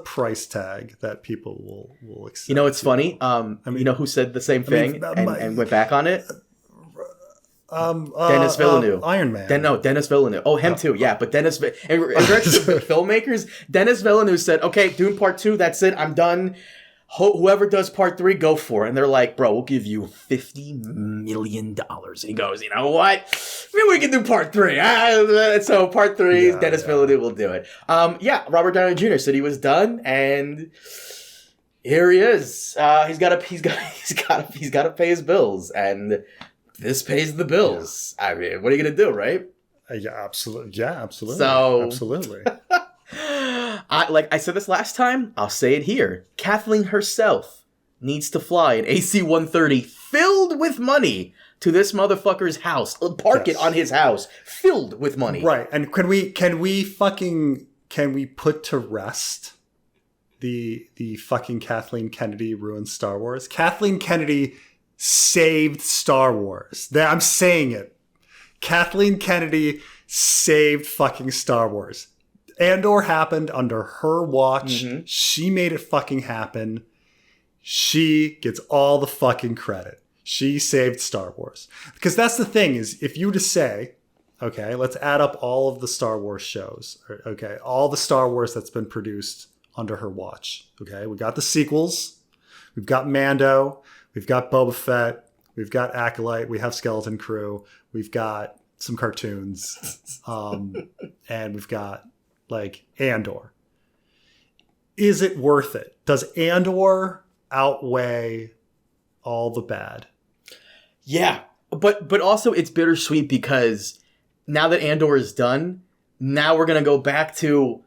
price tag that people will accept. It's funny. You know who said the same thing and went back on it? Denis Villeneuve. Iron Man. Denis Villeneuve. Oh, him too. Yeah, but Denis in regards to filmmakers, Denis Villeneuve said, "Okay, doing part 2. That's it. I'm done. Whoever does part 3, go for it." And they're like, "Bro, we'll give you $50 million." And he goes, "You know what? Maybe we can do part 3." So part 3, Denis Villeneuve will do it. Robert Downey Jr. said he was done, and here he is. He's got to pay his bills, and this pays the bills. Yeah. I mean, what are you gonna do, right? Yeah, absolutely. Yeah, absolutely. So, absolutely. I said this last time, I'll say it here. Kathleen herself needs to fly an AC-130 filled with money to this motherfucker's house. Park it on his house, filled with money. Right. And can we put to rest the fucking Kathleen Kennedy ruined Star Wars? Kathleen Kennedy saved Star Wars. I'm saying it. Kathleen Kennedy saved fucking Star Wars. Andor happened under her watch. Mm-hmm. She made it fucking happen. She gets all the fucking credit. She saved Star Wars. Because that's the thing is, if you were to say, okay, let's add up all of the Star Wars shows. Okay, all the Star Wars that's been produced under her watch. Okay, we got the sequels. We've got Mando. We've got Boba Fett. We've got Acolyte. We have Skeleton Crew. We've got some cartoons. And we've got like Andor. Is it worth it? Does Andor outweigh all the bad? Yeah, but also it's bittersweet because now that Andor is done, now we're gonna go back to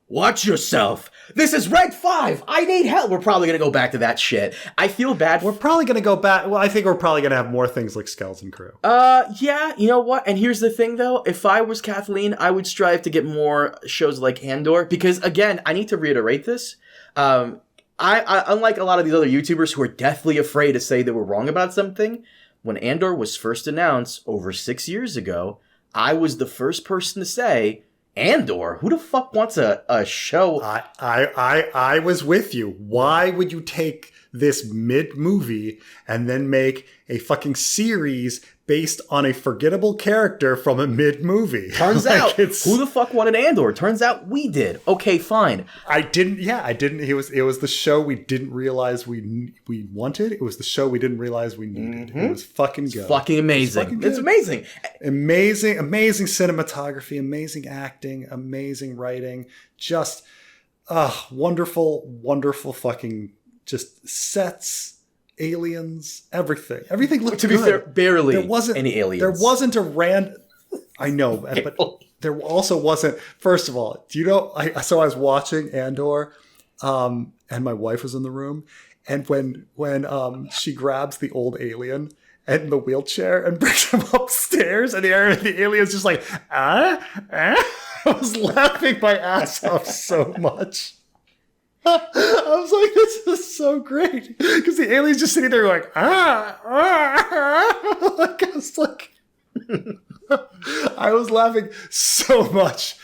watch yourself. This is Red 5. I need help. We're probably going to go back to that shit. I feel bad. We're probably going to go back. Well, I think we're probably going to have more things like Skeleton Crew. Yeah. You know what? And here's the thing, though. If I was Kathleen, I would strive to get more shows like Andor. Because, again, I need to reiterate this. I unlike a lot of these other YouTubers who are deathly afraid to say they were wrong about something, when Andor was first announced over 6 years ago, I was the first person to say, Andor? Who the fuck wants a show? I was with you. Why would you take this mid-movie and then make a fucking series based on a forgettable character from a mid-movie? Turns out, who the fuck wanted Andor? Turns out we did. Okay, fine. I didn't. It was the show we didn't realize we wanted. It was the show we didn't realize we needed. Mm-hmm. It was fucking good. It's fucking amazing. It's amazing. Amazing cinematography, amazing acting, amazing writing. Just wonderful, wonderful fucking just sets aliens, everything looked to good. be fair, barely there wasn't any aliens. There wasn't a I know, but there also wasn't. First of all, do you know? I was watching Andor, and my wife was in the room, and when she grabs the old alien in the wheelchair and brings him upstairs, and the alien's just like I was laughing my ass off so much. I was like, this is so great, because the alien's just sitting there going like I was like. I was laughing so much.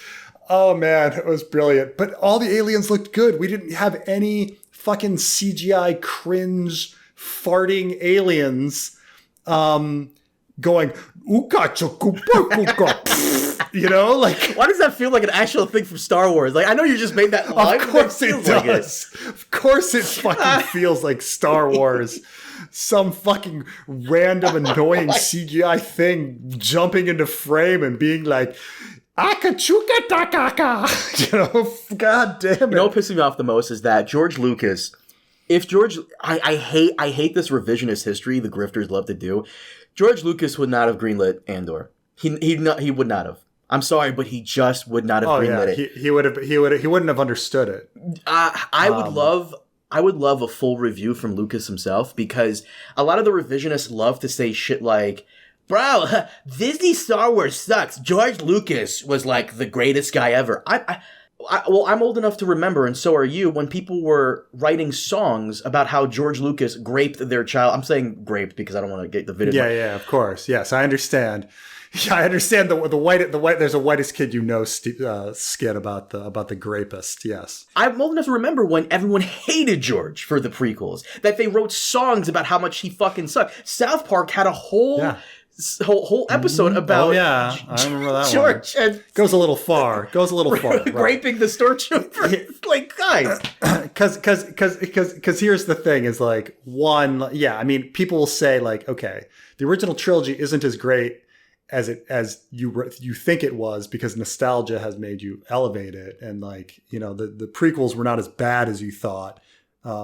Oh man, it was brilliant. But all the aliens looked good. We didn't have any fucking CGI cringe farting aliens going ooka chukupa. You know, like, why does that feel like an actual thing from Star Wars? Like, I know you just made that line. Of course it does. Of course it fucking feels like Star Wars. Some fucking random annoying CGI thing jumping into frame and being like, akachuka takaka. You know, god damn it. You know what pisses me off the most is that George Lucas, I hate this revisionist history the grifters love to do. George Lucas would not have greenlit Andor. He would not have. I'm sorry, but he just would not have greenlit it. He wouldn't have understood it. I would love a full review from Lucas himself, because a lot of the revisionists love to say shit like, bro, Disney Star Wars sucks. George Lucas was like the greatest guy ever. Well, I'm old enough to remember, and so are you, when people were writing songs about how George Lucas raped their child. I'm saying raped because I don't want to get the video. Yeah, of course. Yes, I understand. Yeah, I understand the white. There's a whitest kid you know skit about the grapist. Yes, I'm old enough to remember when everyone hated George for the prequels, that they wrote songs about how much he fucking sucked. South Park had a whole episode about. Oh yeah, I remember that George one. And goes a little far. Right. Raping the stormtrooper. Like, guys, because here's the thing: is like I mean, people will say like, okay, the original trilogy isn't as great as you think it was, because nostalgia has made you elevate it, and like, you know, the prequels were not as bad as you thought,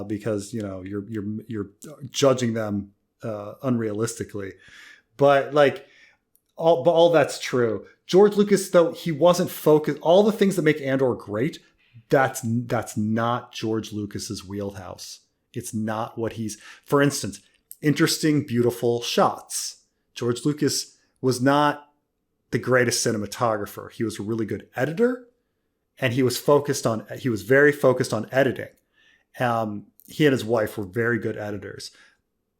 because, you know, you're judging them unrealistically, but like all that's true. George Lucas, though, he wasn't focused. All the things that make Andor great, that's not George Lucas's wheelhouse. It's not what he's. For instance, interesting, beautiful shots. George Lucas was not the greatest cinematographer. He was a really good editor, and he was very focused on editing. He and his wife were very good editors.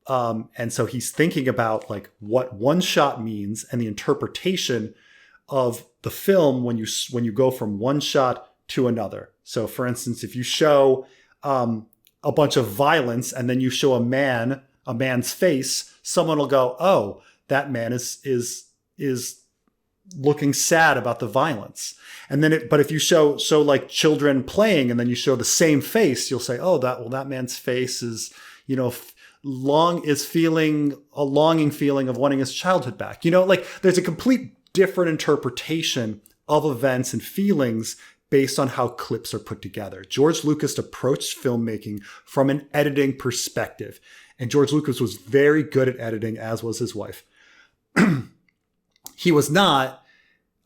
And so he's thinking about like what one shot means and the interpretation of the film when you go from one shot to another. So for instance, if you show a bunch of violence and then you show a man's face, someone will go, oh, that man is looking sad about the violence. And then but if you show like children playing and then you show the same face, you'll say, oh, that man's face is, you know, feeling a longing feeling of wanting his childhood back. You know, like there's a complete different interpretation of events and feelings based on how clips are put together. George Lucas approached filmmaking from an editing perspective, and George Lucas was very good at editing, as was his wife. He was not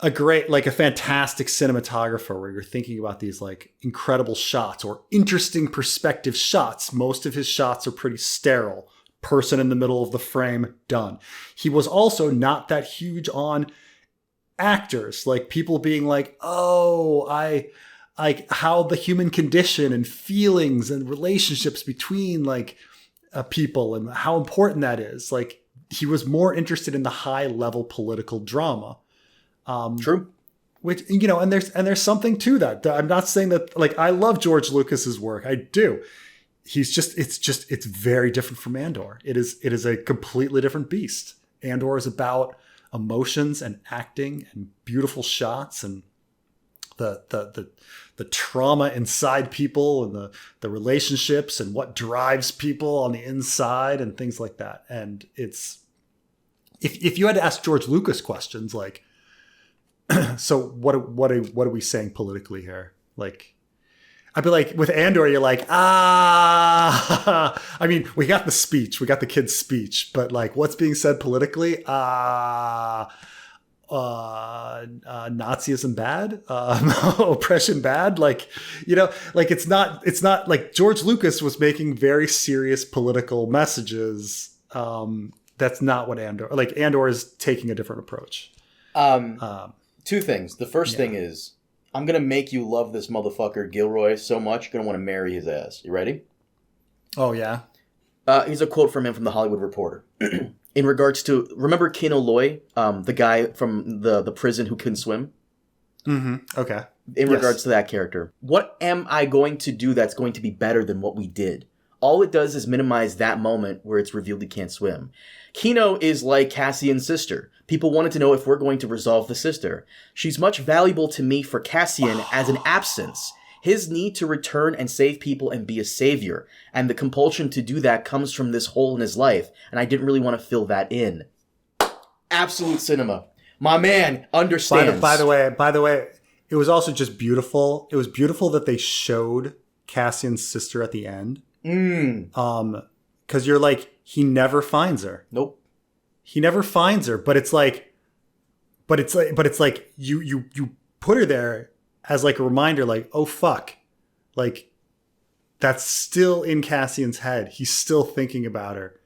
a fantastic cinematographer where you're thinking about these like incredible shots or interesting perspective shots. Most of his shots are pretty sterile. Person in the middle of the frame, done. He was also not that huge on actors, like people being like, oh, I how the human condition and feelings and relationships between like people and how important that is. Like, he was more interested in the high level political drama. True. Which, you know, and there's something to that. I'm not saying that, like, I love George Lucas's work. I do. It's very different from Andor. It is a completely different beast. Andor is about emotions and acting and beautiful shots and the trauma inside people and the relationships and what drives people on the inside and things like that. And it's, if you had to ask George Lucas questions like, so what are we saying politically here? Like, I'd be like, with Andor, you're like, I mean, we got the speech, we got the kid's speech, but like, what's being said politically? Nazism bad, oppression bad. Like, like it's not like George Lucas was making very serious political messages. That's not what Andor is taking a different approach. Two things. The first thing is, I'm going to make you love this motherfucker Gilroy so much, you're going to want to marry his ass. You ready? Oh, yeah? Here's a quote from him from The Hollywood Reporter. In regards to, remember Kino Loy, the guy from the prison who couldn't swim? Mm-hmm. Okay. In regards to that character. What am I going to do that's going to be better than what we did? All it does is minimize that moment where it's revealed he can't swim. Kino is like Cassian's sister. People wanted to know if we're going to resolve the sister. She's much valuable to me for Cassian as an absence. His need to return and save people and be a savior. And the compulsion to do that comes from this hole in his life. And I didn't really want to fill that in. Absolute cinema. My man understands. By the way, it was also just beautiful. It was beautiful that they showed Cassian's sister at the end. Because you're like, he never finds her. Nope. He never finds her, but it's like you put her there as like a reminder, like, oh fuck, like that's still in Cassian's head. He's still thinking about her,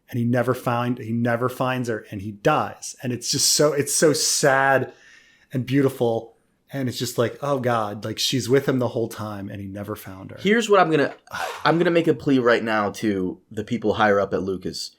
and he never finds her, and he dies, and it's so sad and beautiful, and it's just like, oh God, like she's with him the whole time, and he never found her. Here's what I'm gonna make a plea right now to the people higher up at Lucas: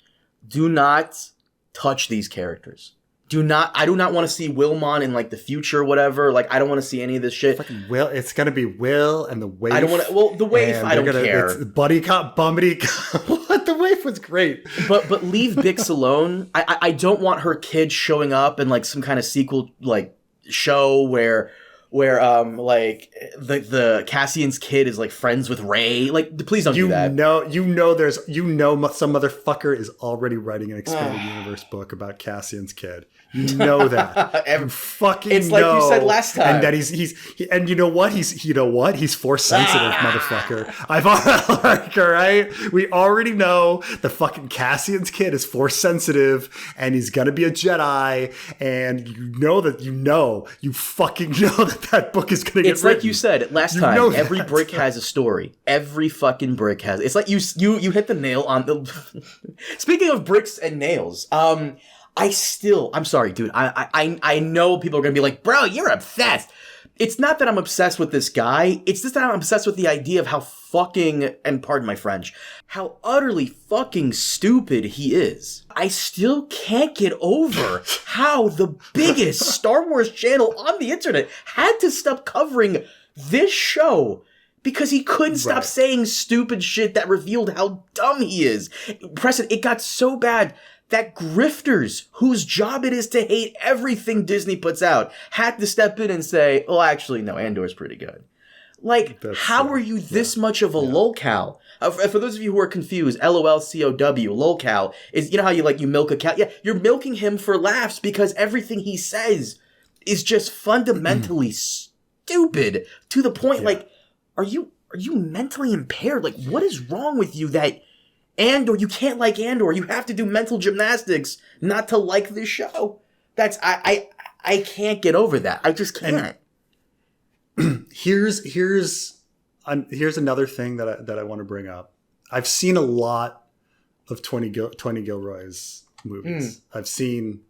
do not touch these characters. I do not want to see Wilmon in like the future or whatever. Like, I don't want to see any of this shit. Fucking Will, it's gonna be Will and the Waif. I don't want to. Well, the Waif, I don't care. It's buddy cop, bummity cop. What? The Waif was great. But leave Bix alone. I don't want her kid showing up in like some kind of sequel like show where like the Cassian's kid is like friends with Rey. Like, please don't do that. Some motherfucker is already writing an expanded universe book about Cassian's kid. You know that. You fucking it's like you said last time. And that and you know what? He's force sensitive, motherfucker. Like, all right? We already know the fucking Cassian's kid is force sensitive, and he's gonna be a Jedi, and you fucking know that book is gonna get It's written. Like you said last time, every brick has a story. Every fucking brick has. It's like you hit the nail on the. Speaking of bricks and nails, I'm sorry, dude. I know people are gonna be like, bro, you're obsessed. It's not that I'm obsessed with this guy. It's just that I'm obsessed with the idea of how fucking, and pardon my French, how utterly fucking stupid he is. I still can't get over how the biggest Star Wars channel on the internet had to stop covering this show because he couldn't stop saying stupid shit that revealed how dumb he is. Preston, it got so bad that grifters, whose job it is to hate everything Disney puts out, had to step in and say, well, actually, no, Andor's pretty good. Like, how are you this much of a lolcow? For those of you who are confused, LOLCOW, lolcow, is, you know how you milk a cow? Yeah, you're milking him for laughs because everything he says is just fundamentally stupid to the point, like, are you mentally impaired? Like, what is wrong with you that Andor, you can't like Andor. You have to do mental gymnastics not to like this show. That's I can't get over that. I just can't. Here's another thing that I want to bring up. I've seen a lot of Tony Gilroy's movies. I've seen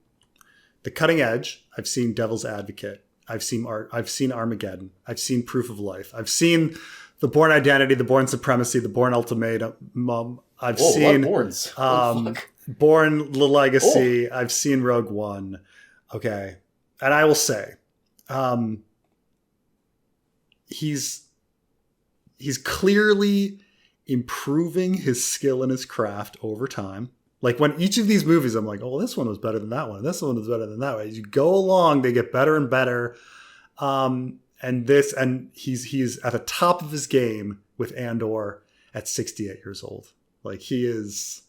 The Cutting Edge. I've seen Devil's Advocate. I've seen Armageddon. I've seen Proof of Life. I've seen The Bourne Identity, The Bourne Supremacy, The Bourne Ultimatum. I've seen Bourne: The Legacy. I've seen Rogue One. Okay. And I will say, he's clearly improving his skill and his craft over time. Like, when each of these movies, I'm like, oh, this one was better than that one. This one was better than that one. As you go along, they get better and better. And he's at the top of his game with Andor at 68 years old. Like, he is.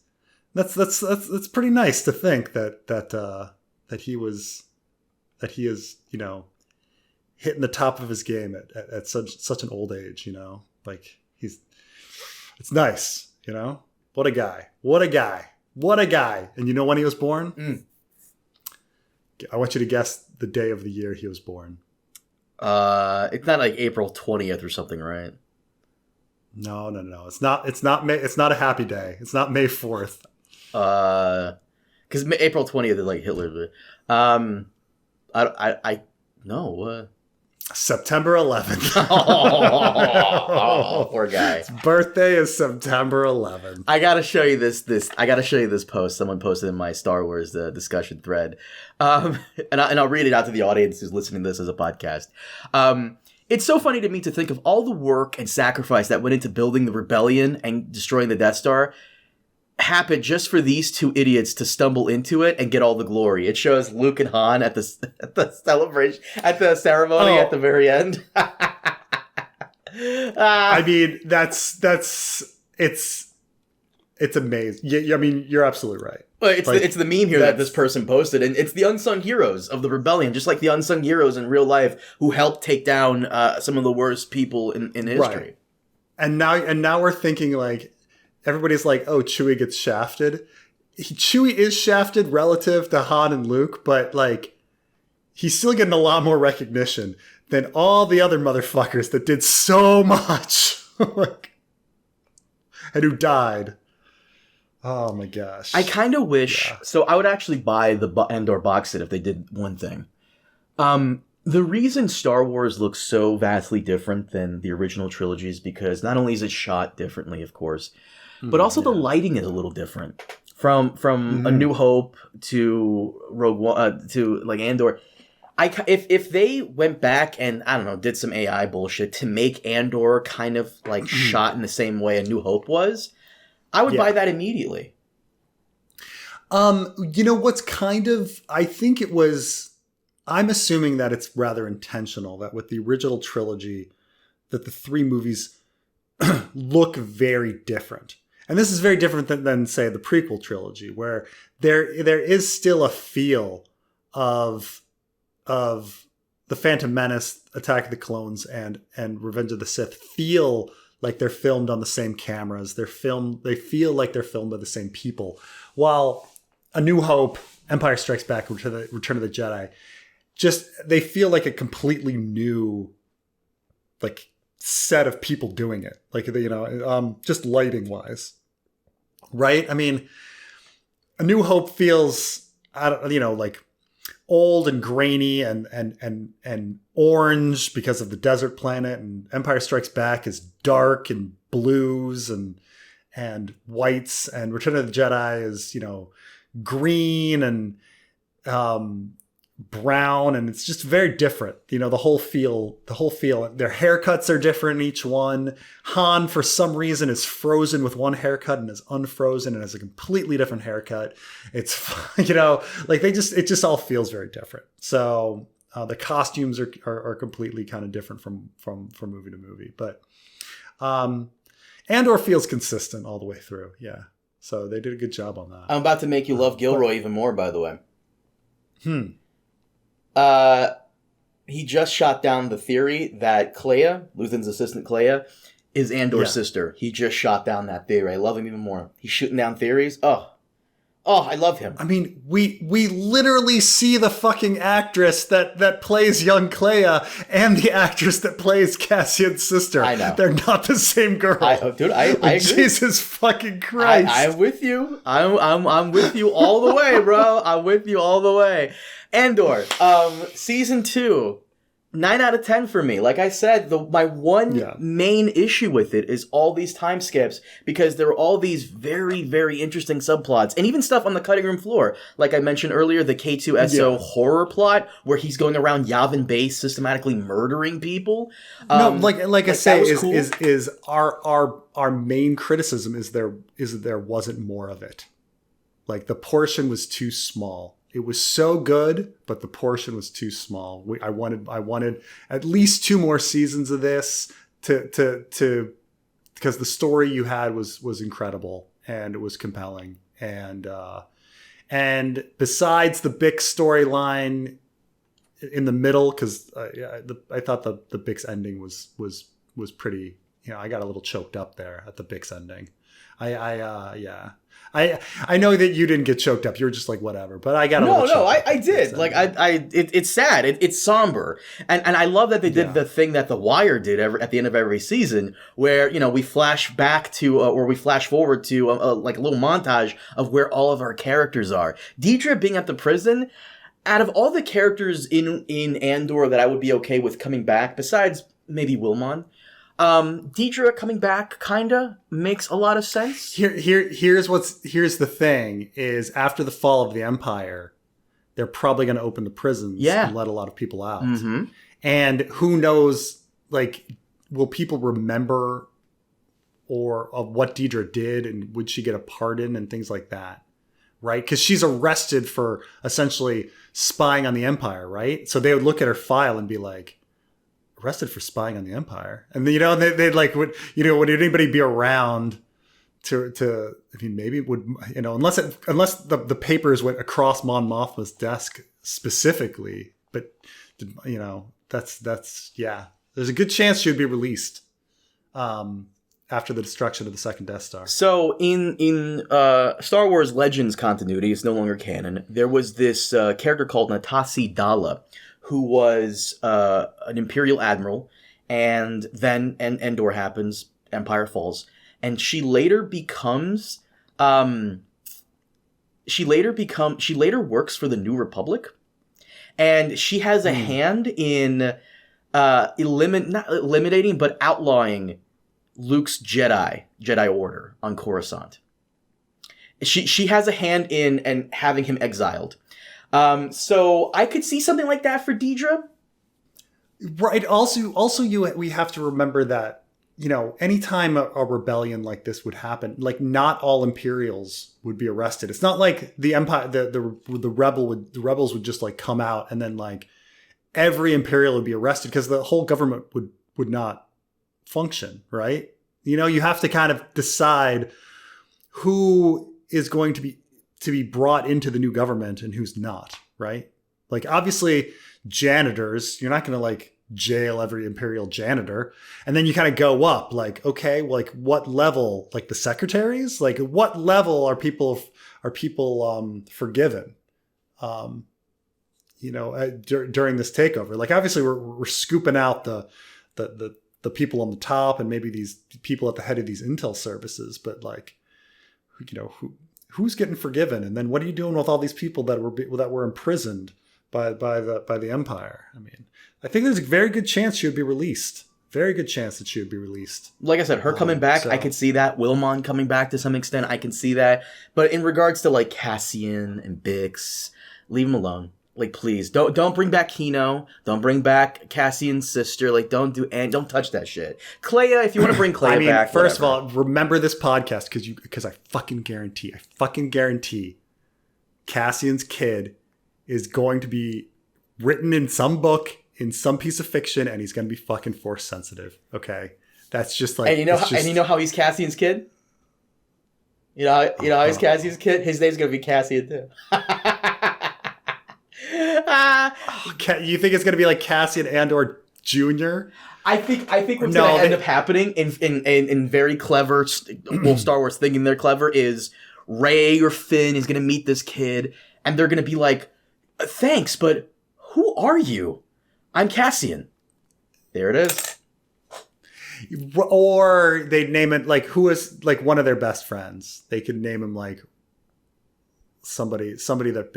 That's pretty nice to think that he is, hitting the top of his game at such an old age. Like it's nice, you know? What a guy. What a guy. What a guy. And you know when he was born? I want you to guess the day of the year he was born. It's not like April 20th or something, right? No. It's not May. It's not a happy day. It's not May 4th. Because April 20th is like Hitler's. No. September 11th. Poor guy. His birthday is September 11th. I gotta show you this. I gotta show you this post someone posted in my Star Wars discussion thread, and I'll read it out to the audience who's listening to this as a podcast. It's so funny to me to think of all the work and sacrifice that went into building the rebellion and destroying the Death Star happened just for these two idiots to stumble into it and get all the glory. It shows Luke and Han at the celebration, at the ceremony at the very end. I mean, it's amazing. Yeah, I mean, you're absolutely right. Well, it's the meme here that this person posted, and it's the unsung heroes of the rebellion, just like the unsung heroes in real life who helped take down some of the worst people in history. Right. And now we're thinking like, everybody's like, oh, Chewie gets shafted. Chewie is shafted relative to Han and Luke, but like, he's still getting a lot more recognition than all the other motherfuckers that did so much, like, and who died. Oh my gosh. I kind of wish. Yeah. So I would actually buy the Andor box set if they did one thing. The reason Star Wars looks so vastly different than the original trilogy is because not only is it shot differently, of course, but also the lighting is a little different from A New Hope to Rogue One to like Andor. If they went back and I don't know did some AI bullshit to make Andor kind of like shot in the same way A New Hope was, I would buy that immediately. You know what's kind of I think it was. I'm assuming that it's rather intentional that with the original trilogy, that the three movies look very different. And this is very different than say, the prequel trilogy, where there is still a feel of the Phantom Menace, Attack of the Clones, and Revenge of the Sith feel like they're filmed on the same cameras. They feel like they're filmed by the same people. While A New Hope, Empire Strikes Back, Return of the Jedi, just they feel like a completely new like set of people doing it, like, you know, just lighting wise, right? I mean, A New Hope feels, you know, like old and grainy and orange because of the desert planet, and Empire Strikes Back is dark and blues and whites, and Return of the Jedi is, you know, green and brown, and it's just very different. You know, the whole feel, their haircuts are different in each one. Han, for some reason, is frozen with one haircut and is unfrozen and has a completely different haircut. It's, you know, like it just all feels very different. So the costumes are completely kind of different from movie to movie, but Andor feels consistent all the way through. Yeah. So they did a good job on that. I'm about to make you love Gilroy even more, by the way. He just shot down the theory that Clea, Luthen's assistant Clea, is Andor's sister. He just shot down that theory. I love him even more. He's shooting down theories. Oh, I love him. I mean, we literally see the fucking actress that plays young Clea and the actress that plays Cassian's sister. I know. They're not the same girl. I agree. Jesus fucking Christ. I'm with you. I'm with you all the way, bro. I'm with you all the way. Andor, season 2, 9 out of 10 for me. Like I said, my one main issue with it is all these time skips, because there are all these very, very interesting subplots, and even stuff on the cutting room floor. Like I mentioned earlier, the K2SO horror plot, where he's going around Yavin Base systematically murdering people. Like I say, cool. is our main criticism is there wasn't more of it. Like, the portion was too small. It was so good, but the portion was too small. I wanted at least 2 more seasons of this to because the story you had was incredible and it was compelling. And besides the Bix storyline in the middle, because I thought the Bix ending was I got a little choked up there at the Bix ending. Yeah. I know that you didn't get choked up. You were just like, whatever. But I got a little choked up. I did. Like, it's sad. It's somber. And I love that they did the thing that The Wire did at the end of every season, where, we flash back to, or we flash forward to, like a little montage of where all of our characters are. Deidre being at the prison, out of all the characters in Andor that I would be okay with coming back, besides maybe Wilmon, Deidre coming back kinda makes a lot of sense. Here's the thing is, after the fall of the Empire, they're probably going to open the prisons and let a lot of people out. Mm-hmm. And who knows, like, will people remember of what Deidre did, and would she get a pardon and things like that? Right? Because she's arrested for essentially spying on the Empire, right? So they would look at her file and be like, arrested for spying on the Empire. And they'd like, would anybody be around to I mean, maybe it would, unless the papers went across Mon Mothma's desk specifically, but that's there's a good chance she would be released after the destruction of the second Death Star. So in Star Wars Legends continuity, it's no longer canon, there was this character called Natasi Dala, who was an Imperial admiral, and then Andor happens, Empire falls, and she later works for the New Republic, and she has a hand in not eliminating but outlawing Luke's Jedi Order on Coruscant. She has a hand in and having him exiled. So I could see something like that for Deidre. Right. Also, we have to remember that, anytime a rebellion like this would happen, like, not all Imperials would be arrested. It's not like the Empire, the rebels would just like come out and then like every Imperial would be arrested, because the whole government would not function. Right. You have to kind of decide who is going to be brought into the new government and who's not, right? Like, obviously, janitors, you're not going to like jail every Imperial janitor. And then you kind of go up, like, okay, like, what level? Like the secretaries? Like, what level are people forgiven? During this takeover. Like, obviously, we're scooping out the people on the top and maybe these people at the head of these intel services, but like, who's getting forgiven? And then what are you doing with all these people that were imprisoned by the Empire? I mean, I think there's a very good chance she would be released. Very good chance that she would be released. Like I said, her coming back, I could see that. Wilmon coming back to some extent, I can see that. But in regards to like Cassian and Bix, leave them alone. Like, please, don't bring back Kino. Don't bring back Cassian's sister. Like, don't touch that shit. Clea, if you want to bring Clea back. First of all, remember this podcast because I fucking guarantee Cassian's kid is going to be written in some book, in some piece of fiction, and he's going to be fucking Force sensitive. Okay, that's just like. And you know how he's Cassian's kid. You know how he's Cassian's kid. His name's going to be Cassian too. You think it's going to be like Cassian Andor Jr.? I think what's going to end up happening in very clever, Star Wars thinking they're clever, is Rey or Finn is going to meet this kid, and they're going to be like, thanks, but who are you? I'm Cassian. There it is. Or they'd name it like, who is like one of their best friends. They could name him like somebody that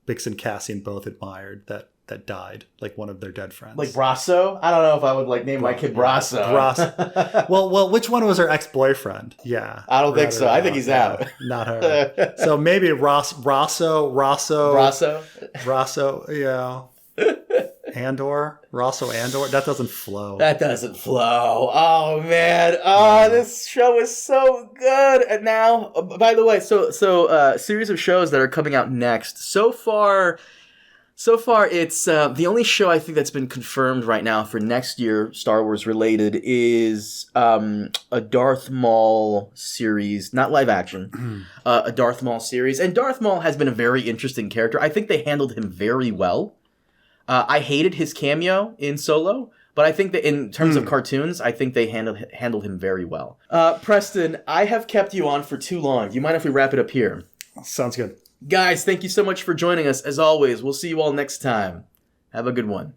Bix and Cassian both admired that died, like one of their dead friends. Like Brasso? I don't know if I would like name my kid Brasso. Brasso. Well, which one was her ex-boyfriend? Yeah. I don't think so. I think he's out. Not her. So maybe Rasso, yeah. Rosso Andor. That doesn't flow. Oh man. Oh, this show is so good. And now, by the way, so series of shows that are coming out next. So far, it's the only show I think that's been confirmed right now for next year, Star Wars related, is a Darth Maul series, not live action, a Darth Maul series. And Darth Maul has been a very interesting character. I think they handled him very well. I hated his cameo in Solo, But I think that in terms of cartoons, I think they handled him very well. Preston, I have kept you on for too long. Do you mind if we wrap it up here? Sounds good. Guys, thank you so much for joining us. As always, we'll see you all next time. Have a good one.